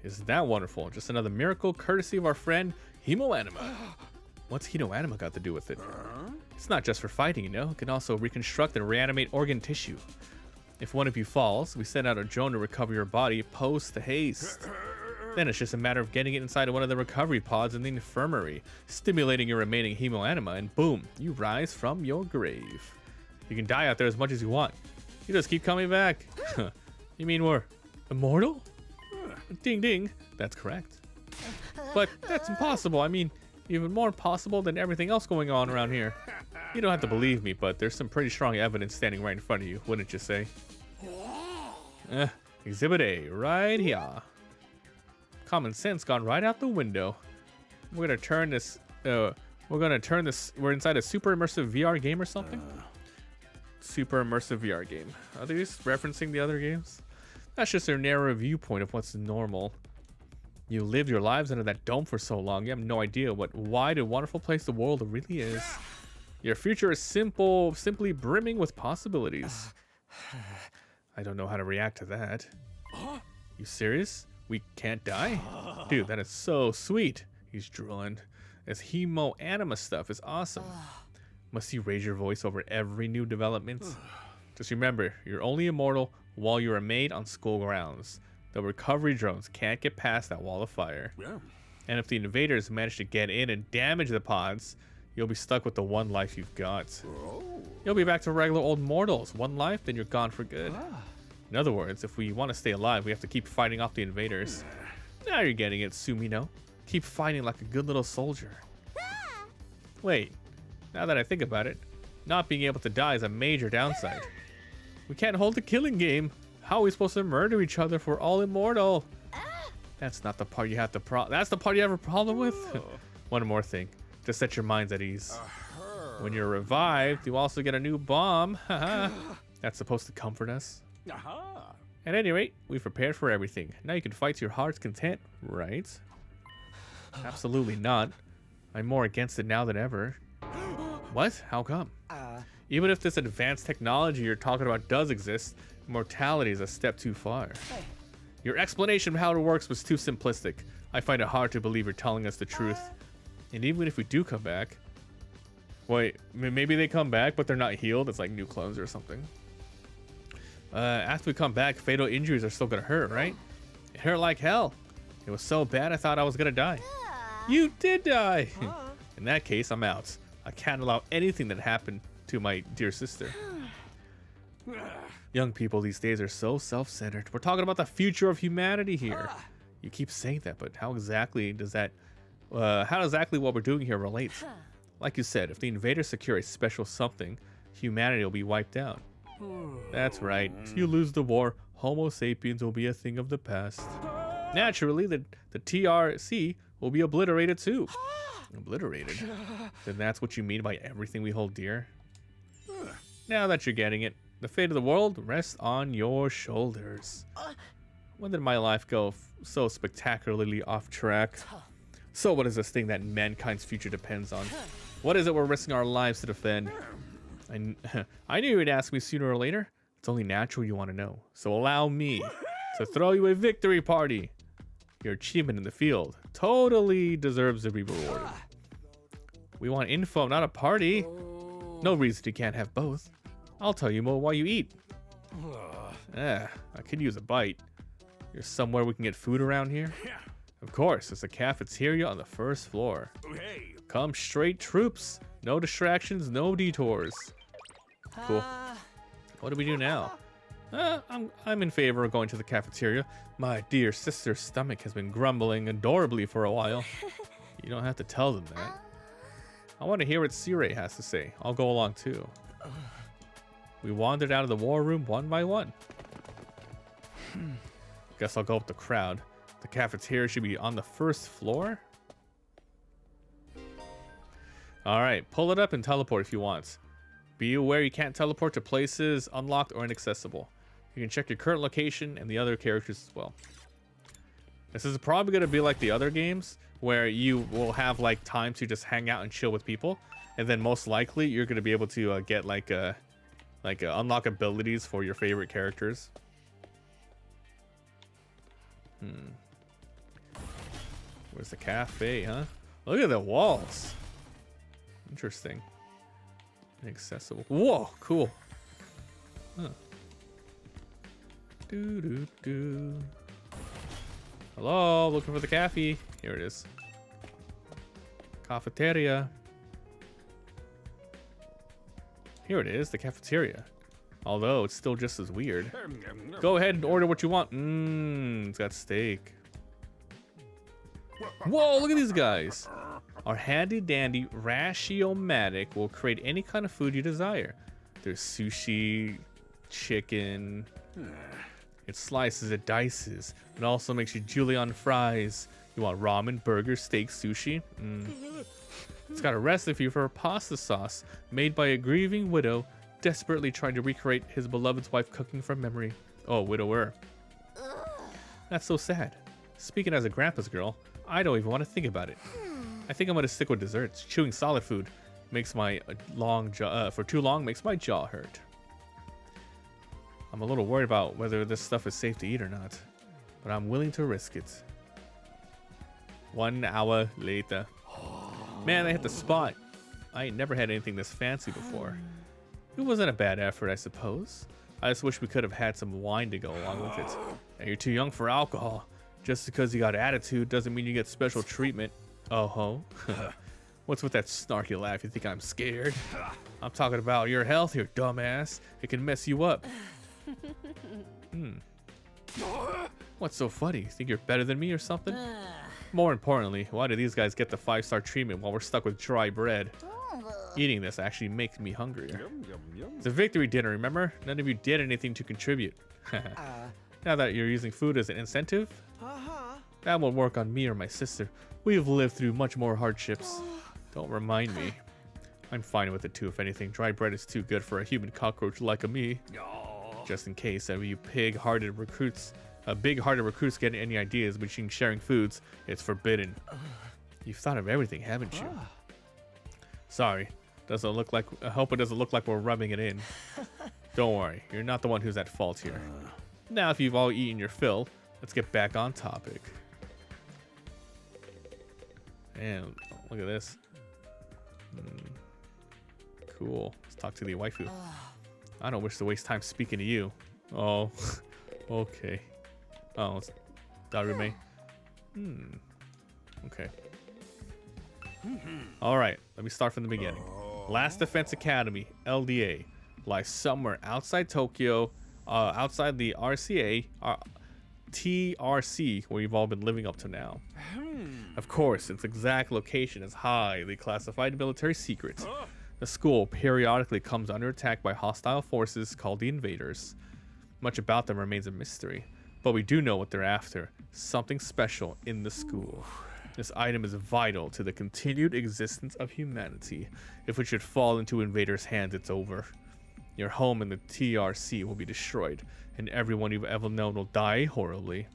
Isn't that wonderful? Just another miracle courtesy of our friend Hemoanima. What's Hemoanima got to do with it? It's not just for fighting, you know. It can also reconstruct and reanimate organ tissue. If one of you falls, we send out a drone to recover your body post haste. Then it's just a matter of getting it inside of one of the recovery pods in the infirmary, stimulating your remaining hemoanima, and boom, you rise from your grave. You can die out there as much as you want. You just keep coming back. You mean we're immortal? Ding ding, that's correct. But that's impossible. I mean, even more impossible than everything else going on around here. You don't have to believe me, but there's some pretty strong evidence standing right in front of you, wouldn't you say? Exhibit A, right here. Common sense gone right out the window. We're gonna turn this. We're inside a super immersive VR game or something. Super immersive VR game. Are they just referencing the other games? That's just their narrow viewpoint of what's normal. You lived your lives under that dome for so long, you have no idea what wide and wonderful place the world really is. Your future is simply brimming with possibilities. I don't know how to react to that. You serious? We can't die? Dude, that is so sweet. He's drooling. This hemoanima stuff is awesome. Must you raise your voice over every new development? Just remember, you're only immortal while you remain on school grounds. The recovery drones can't get past that wall of fire. Yeah. And if the invaders manage to get in and damage the pods, you'll be stuck with the one life you've got. You'll be back to regular old mortals. One life, then you're gone for good. In other words, if we want to stay alive, we have to keep fighting off the invaders. Now you're getting it, Sumino. Keep fighting like a good little soldier. Wait, now that I think about it, not being able to die is a major downside. We can't hold the killing game. How are we supposed to murder each other if we're all immortal? That's not the part you have to that's the part you have a problem with? One more thing, to set your minds at ease. When you're revived, you also get a new bomb. That's supposed to comfort us. At any rate, we've prepared for everything. Now you can fight to your heart's content, right? Absolutely not. I'm more against it now than ever. What? How come? Even if this advanced technology you're talking about does exist, mortality is a step too far. Your explanation of how it works was too simplistic. I find it hard to believe you're telling us the truth. And even if we do come back... Wait, maybe they come back, but they're not healed? It's like new clones or something. After we come back, fatal injuries are still gonna hurt, right? It hurt like hell. It was so bad I thought I was gonna die. You did die! In that case, I'm out. I can't allow anything that happened to my dear sister. Young people these days are so self-centered. We're talking about the future of humanity here. You keep saying that, but how exactly does that... how exactly what we're doing here relates? Like you said, if the invaders secure a special something, humanity will be wiped out. That's right. If you lose the war, Homo sapiens will be a thing of the past. Naturally, the TRC will be obliterated too. Obliterated? Then that's what you mean by everything we hold dear? Now that you're getting it, the fate of the world rests on your shoulders. When did my life go so spectacularly off track? So what is this thing that mankind's future depends on? What is it we're risking our lives to defend? I knew you'd ask me sooner or later. It's only natural you want to know. So allow me to throw you a victory party. Your achievement in the field totally deserves to be rewarded. We want info, not a party. No reason you can't have both. I'll tell you more while you eat. I could use a bite. There's somewhere we can get food around here? Of course, there's a cafeteria on the first floor. Come straight, troops. No distractions, no detours. Cool. What do we do now? I'm in favor of going to the cafeteria. My dear sister's stomach has been grumbling adorably for a while. You don't have to tell them that. I want to hear what Sirei has to say. I'll go along too. We wandered out of the war room one by one. Guess I'll go with the crowd. The cafeteria should be on the first floor. Alright, pull it up and teleport if you want. Be aware you can't teleport to places unlocked or inaccessible. You can check your current location and the other characters as well. This is probably going to be like the other games, where you will have like time to just hang out and chill with people, and then most likely you're going to be able to get like unlock abilities for your favorite characters. Where's the cafe, huh? Look at the walls. Interesting. Inaccessible. Whoa, cool. Huh. Hello, looking for the cafe. Here it is. Cafeteria. Here it is, the cafeteria. Although it's still just as weird. Go ahead and order what you want. It's got steak. Whoa, look at these guys. Our handy dandy Ratio-matic will create any kind of food you desire. There's sushi, chicken. It slices, it dices. It also makes you julienne fries. You want ramen, burgers, steak, sushi? It's got a recipe for a pasta sauce made by a grieving widow desperately trying to recreate his beloved's wife cooking from memory. Oh, widower. That's so sad. Speaking as a grandpa's girl, I don't even want to think about it. I think I'm gonna stick with desserts. Chewing solid food makes my for too long makes my jaw hurt. I'm a little worried about whether this stuff is safe to eat or not, but I'm willing to risk it. 1 hour later. Man, they hit the spot. I ain't never had anything this fancy before. It wasn't a bad effort, I suppose. I just wish we could have had some wine to go along with it. And you're too young for alcohol. Just because you got attitude doesn't mean you get special treatment. Oh-ho. What's with that snarky laugh? You think I'm scared? I'm talking about your health, you dumbass. It can mess you up. What's so funny? Think you're better than me or something? More importantly, why do these guys get the 5-star treatment while we're stuck with dry bread? Eating this actually makes me hungrier. It's a victory dinner, remember? None of you did anything to contribute. Now that you're using food as an incentive, that won't work on me or my sister. We have lived through much more hardships. Don't remind me. I'm fine with it too, if anything. Dry bread is too good for a human cockroach like me. Just in case any of you big-hearted recruits get any ideas between sharing foods, it's forbidden. You've thought of everything, haven't you? Sorry. Doesn't look like. I hope it doesn't look like we're rubbing it in. Don't worry, you're not the one who's at fault here. Now, if you've all eaten your fill, let's get back on topic. And look at this. Cool. Let's talk to the waifu. I don't wish to waste time speaking to you. Oh, okay. Oh, it's Darume. Okay. All right, let me start from the beginning. Last Defense Academy, LDA, lies somewhere outside Tokyo, outside the RCA, TRC, where you've all been living up to now. Of course, its exact location is highly classified military secret. The school periodically comes under attack by hostile forces called the Invaders. Much about them remains a mystery, but we do know what they're after. Something special in the school. This item is vital to the continued existence of humanity. If it should fall into invaders' hands, it's over. Your home in the TRC will be destroyed, and everyone you've ever known will die horribly.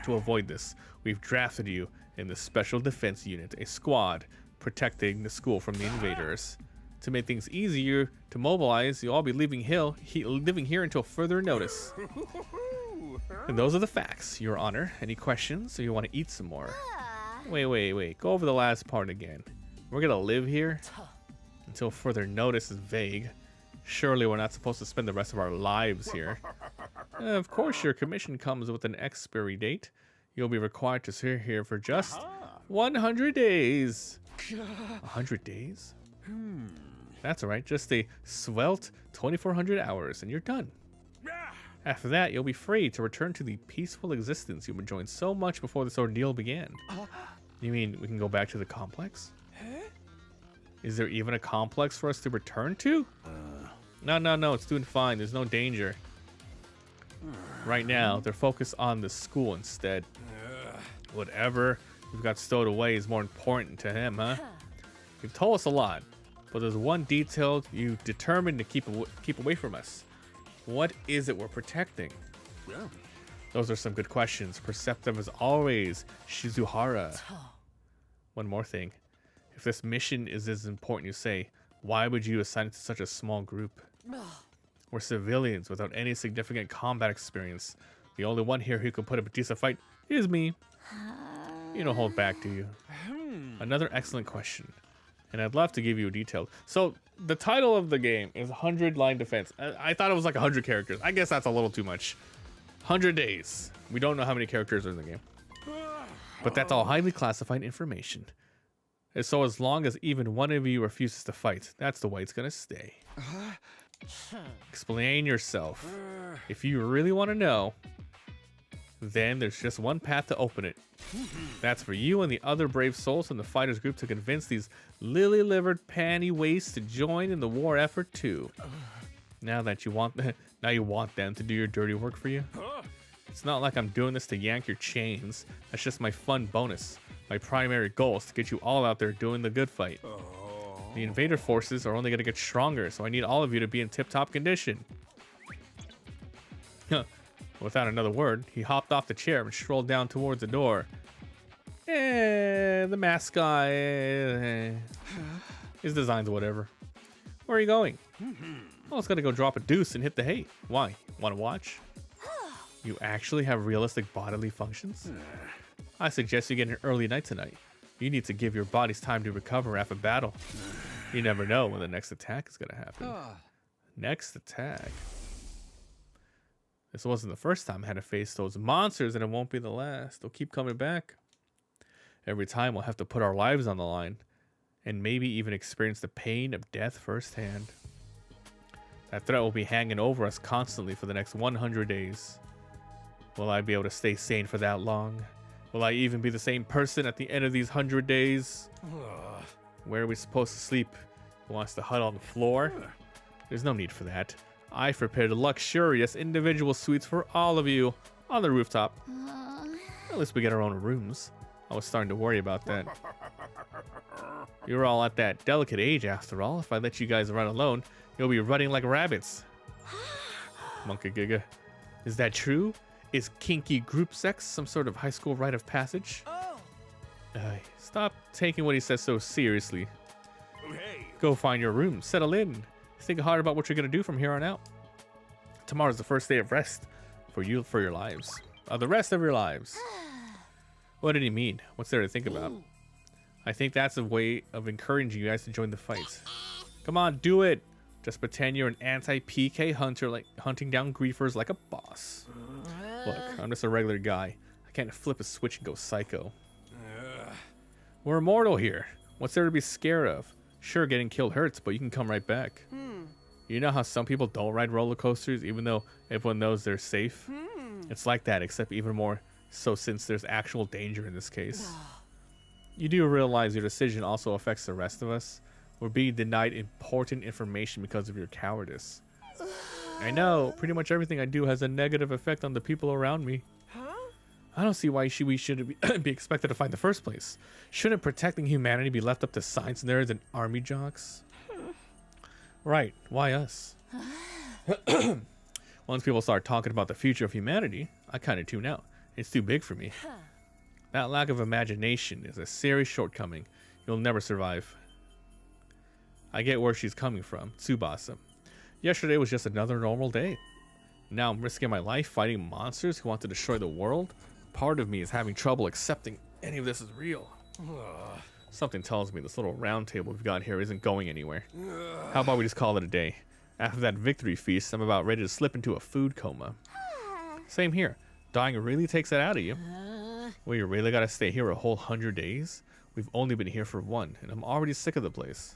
To avoid this, we've drafted you in the Special Defense Unit, a squad protecting the school from the invaders. To make things easier to mobilize, you'll all be living here until further notice. And those are the facts, Your Honor. Any questions, or you want to eat some more? Wait. Go over the last part again. We're gonna live here until further notice is vague. Surely we're not supposed to spend the rest of our lives here. Of course, your commission comes with an expiry date. You'll be required to sit here for just 100 days. 100 days? That's alright, just a svelte 2400 hours and you're done. After that, you'll be free to return to the peaceful existence you've enjoyed so much before this ordeal began. You mean we can go back to the complex? Is there even a complex for us to return to? No, it's doing fine. There's no danger. Right now, they're focused on the school instead. Whatever we've got stowed away is more important to him, huh? You've told us a lot, but there's one detail you determined to keep away from us. What is it we're protecting? Those are some good questions. Perceptive as always, Shizuhara. One more thing. If this mission is as important you say, why would you assign it to such a small group? We're civilians without any significant combat experience. The only one here who can put up a decent fight is me. You don't hold back, do you? Another excellent question. And I'd love to give you a detail. So the title of the game is 100 Line Defense. I thought it was like 100 characters. I guess that's a little too much. 100 days. We don't know how many characters are in the game. But that's all highly classified information. And so as long as even one of you refuses to fight, that's the way it's gonna stay. Explain yourself. If you really want to know, then there's just one path to open it. That's for you and the other brave souls in the fighters group to convince these lily-livered panty wastes to join in the war effort too. Now you want them to do your dirty work for you? It's not like I'm doing this to yank your chains. That's just my fun bonus. My primary goal is to get you all out there doing the good fight. The invader forces are only going to get stronger, so I need all of you to be in tip-top condition. Without another word, he hopped off the chair and strolled down towards the door. The mask guy. His design's whatever. Where are you going? I was gonna go drop a deuce and hit the hay. Why? Want to watch? You actually have realistic bodily functions? I suggest you get an early night tonight. You need to give your bodies time to recover after battle. You never know when the next attack is gonna happen. Next attack. This wasn't the first time I had to face those monsters, and it won't be the last. They'll keep coming back. Every time we'll have to put our lives on the line, and maybe even experience the pain of death firsthand. That threat will be hanging over us constantly for the next 100 days. Will I be able to stay sane for that long? Will I even be the same person at the end of these 100 days? Where are we supposed to sleep? Who wants to huddle on the floor? There's no need for that. I prepared luxurious individual suites for all of you on the rooftop. At least we get our own rooms. I was starting to worry about that. You're all at that delicate age after all. If I let you guys run alone, you'll be running like rabbits. Monkey Giga. Is that true? Is kinky group sex some sort of high school rite of passage? Stop taking what he says so seriously. Go find your room, settle in. Think hard about what you're gonna do from here on out. Tomorrow's the first day of rest for your lives. The rest of your lives. What did he mean? What's there to think about? I think that's a way of encouraging you guys to join the fight. Come on, do it. Just pretend you're an anti-PK hunter, like hunting down griefers like a boss. Look, I'm just a regular guy. I can't flip a switch and go psycho. We're immortal here. What's there to be scared of? Sure, getting killed hurts, but you can come right back. You know how some people don't ride roller coasters even though everyone knows they're safe? It's like that, except even more so since there's actual danger in this case. You do realize your decision also affects the rest of us? We're being denied important information because of your cowardice. I know, pretty much everything I do has a negative effect on the people around me. I don't see why we should be expected to fight in the first place. Shouldn't protecting humanity be left up to science nerds and army jocks? Right, why us? Once people start talking about the future of humanity, I kind of tune out. It's too big for me. That lack of imagination is a serious shortcoming. You'll never survive. I get where she's coming from, Tsubasa. Yesterday was just another normal day. Now I'm risking my life fighting monsters who want to destroy the world. Part of me is having trouble accepting any of this is real. Something tells me this little round table we've got here isn't going anywhere. How about we just call it a day? After that victory feast, I'm about ready to slip into a food coma. Same here. Dying really takes it out of you. Well, you really gotta stay here a whole 100 days? We've only been here for one, and I'm already sick of the place.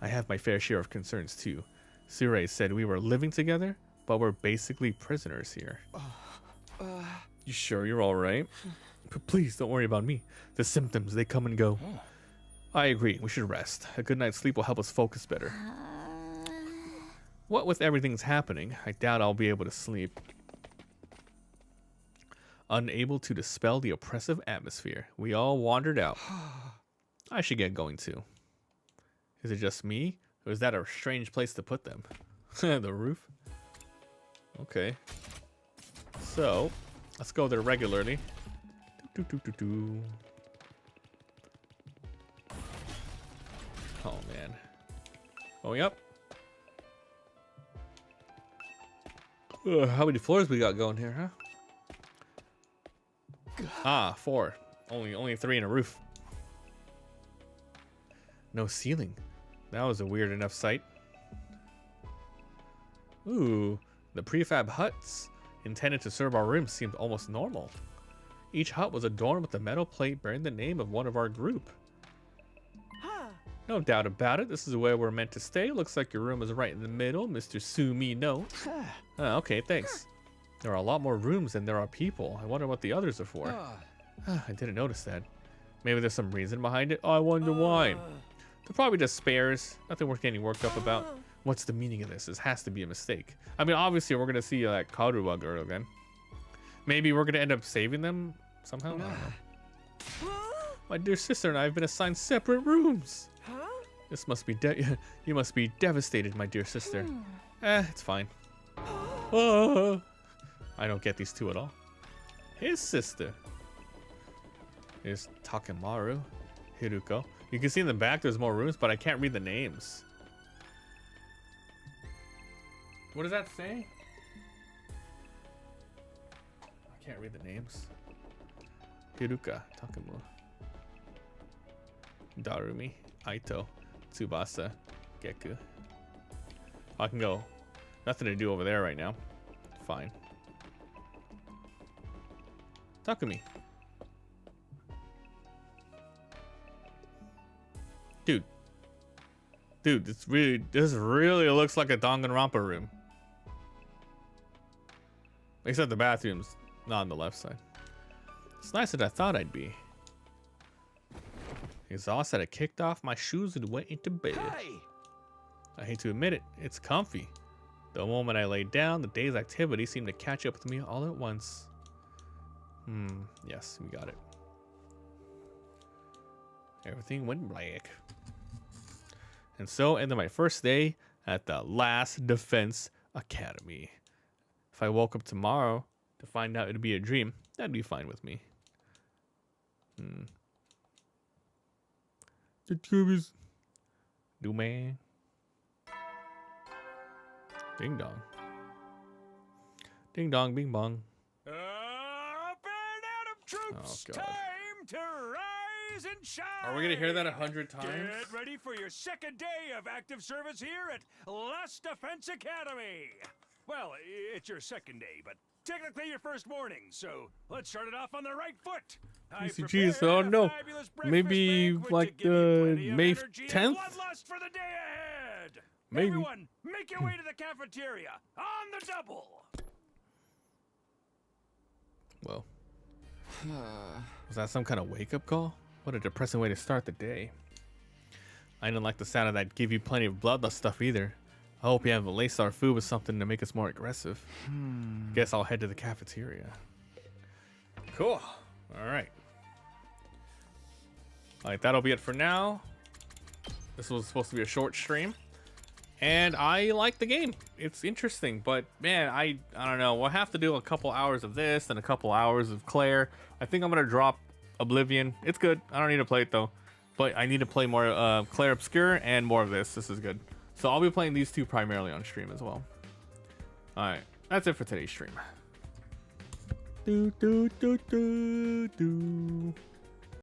I have my fair share of concerns too. Surei said we were living together, but we're basically prisoners here. You sure you're alright? But please don't worry about me. The symptoms, they come and go. I agree, we should rest. A good night's sleep will help us focus better. What with everything's happening, I doubt I'll be able to sleep. Unable to dispel the oppressive atmosphere, we all wandered out. I should get going too. Is it just me? Or is that a strange place to put them? The roof? Okay. So, let's go there regularly. Oh man. Going up. How many floors we got going here, huh? 4. Only 3 in a roof. No ceiling. That was a weird enough sight. Ooh, the prefab huts intended to serve our rooms seemed almost normal. Each hut was adorned with a metal plate bearing the name of one of our group. No doubt about it, this is where we're meant to stay. Looks like your room is right in the middle, Mr. Sumino. Okay, thanks. There are a lot more rooms than there are people. I wonder what the others are for. I didn't notice that. Maybe there's some reason behind it. I wonder why. They're probably just spares. Nothing worth getting worked up about. What's the meaning of this? This has to be a mistake. I mean, obviously, we're going to see that Karuwa girl again. Maybe we're going to end up saving them somehow? I don't know. My dear sister and I have been assigned separate rooms. This must be you must be devastated, my dear sister. It's fine. I don't get these two at all. His sister is Takemaru, Hiruko. You can see in the back there's more rooms, but I can't read the names. What does that say? I can't read the names. Hiruka, Takemaru. Darumi, Aito, Tsubasa, Geku. I can go. Nothing to do over there right now. Fine. Takumi. Dude, this really looks like a Danganronpa room. Except the bathroom's not on the left side. It's nicer than I thought I'd be. Exhausted, I kicked off my shoes and went into bed. Hey! I hate to admit it, it's comfy. The moment I laid down, the day's activity seemed to catch up with me all at once. Yes, we got it. Everything went black. And so ended my first day at the Last Defense Academy. If I woke up tomorrow to find out it'd be a dream, that'd be fine with me. The tube is... Do man. Ding dong. Ding dong, bing bong. Up and out of troops. Oh, God. Time to rise and shine. Are we gonna hear that 100 times? Get ready for your second day of active service here at Last Defense Academy. Well, it's your second day, but technically your first morning, so let's start it off on the right foot. Geez, oh no. Maybe like May 10th? Bloodlust for the day ahead. Maybe. Everyone, make your way to the cafeteria on the double. Well, was that some kind of wake-up call? What a depressing way to start the day. I didn't like the sound of that give you plenty of bloodlust stuff either. I hope you haven't laced our food with something to make us more aggressive. Guess I'll head to the cafeteria. Cool. All right. That'll be it for now. This was supposed to be a short stream. And I like the game. It's interesting, but man, I don't know. We'll have to do a couple hours of this and a couple hours of Claire. I think I'm gonna drop Oblivion. It's good. I don't need to play it though, but I need to play more Claire Obscure and more of this. This is good. So I'll be playing these two primarily on stream as well. All right, that's it for today's stream. Do do do do do.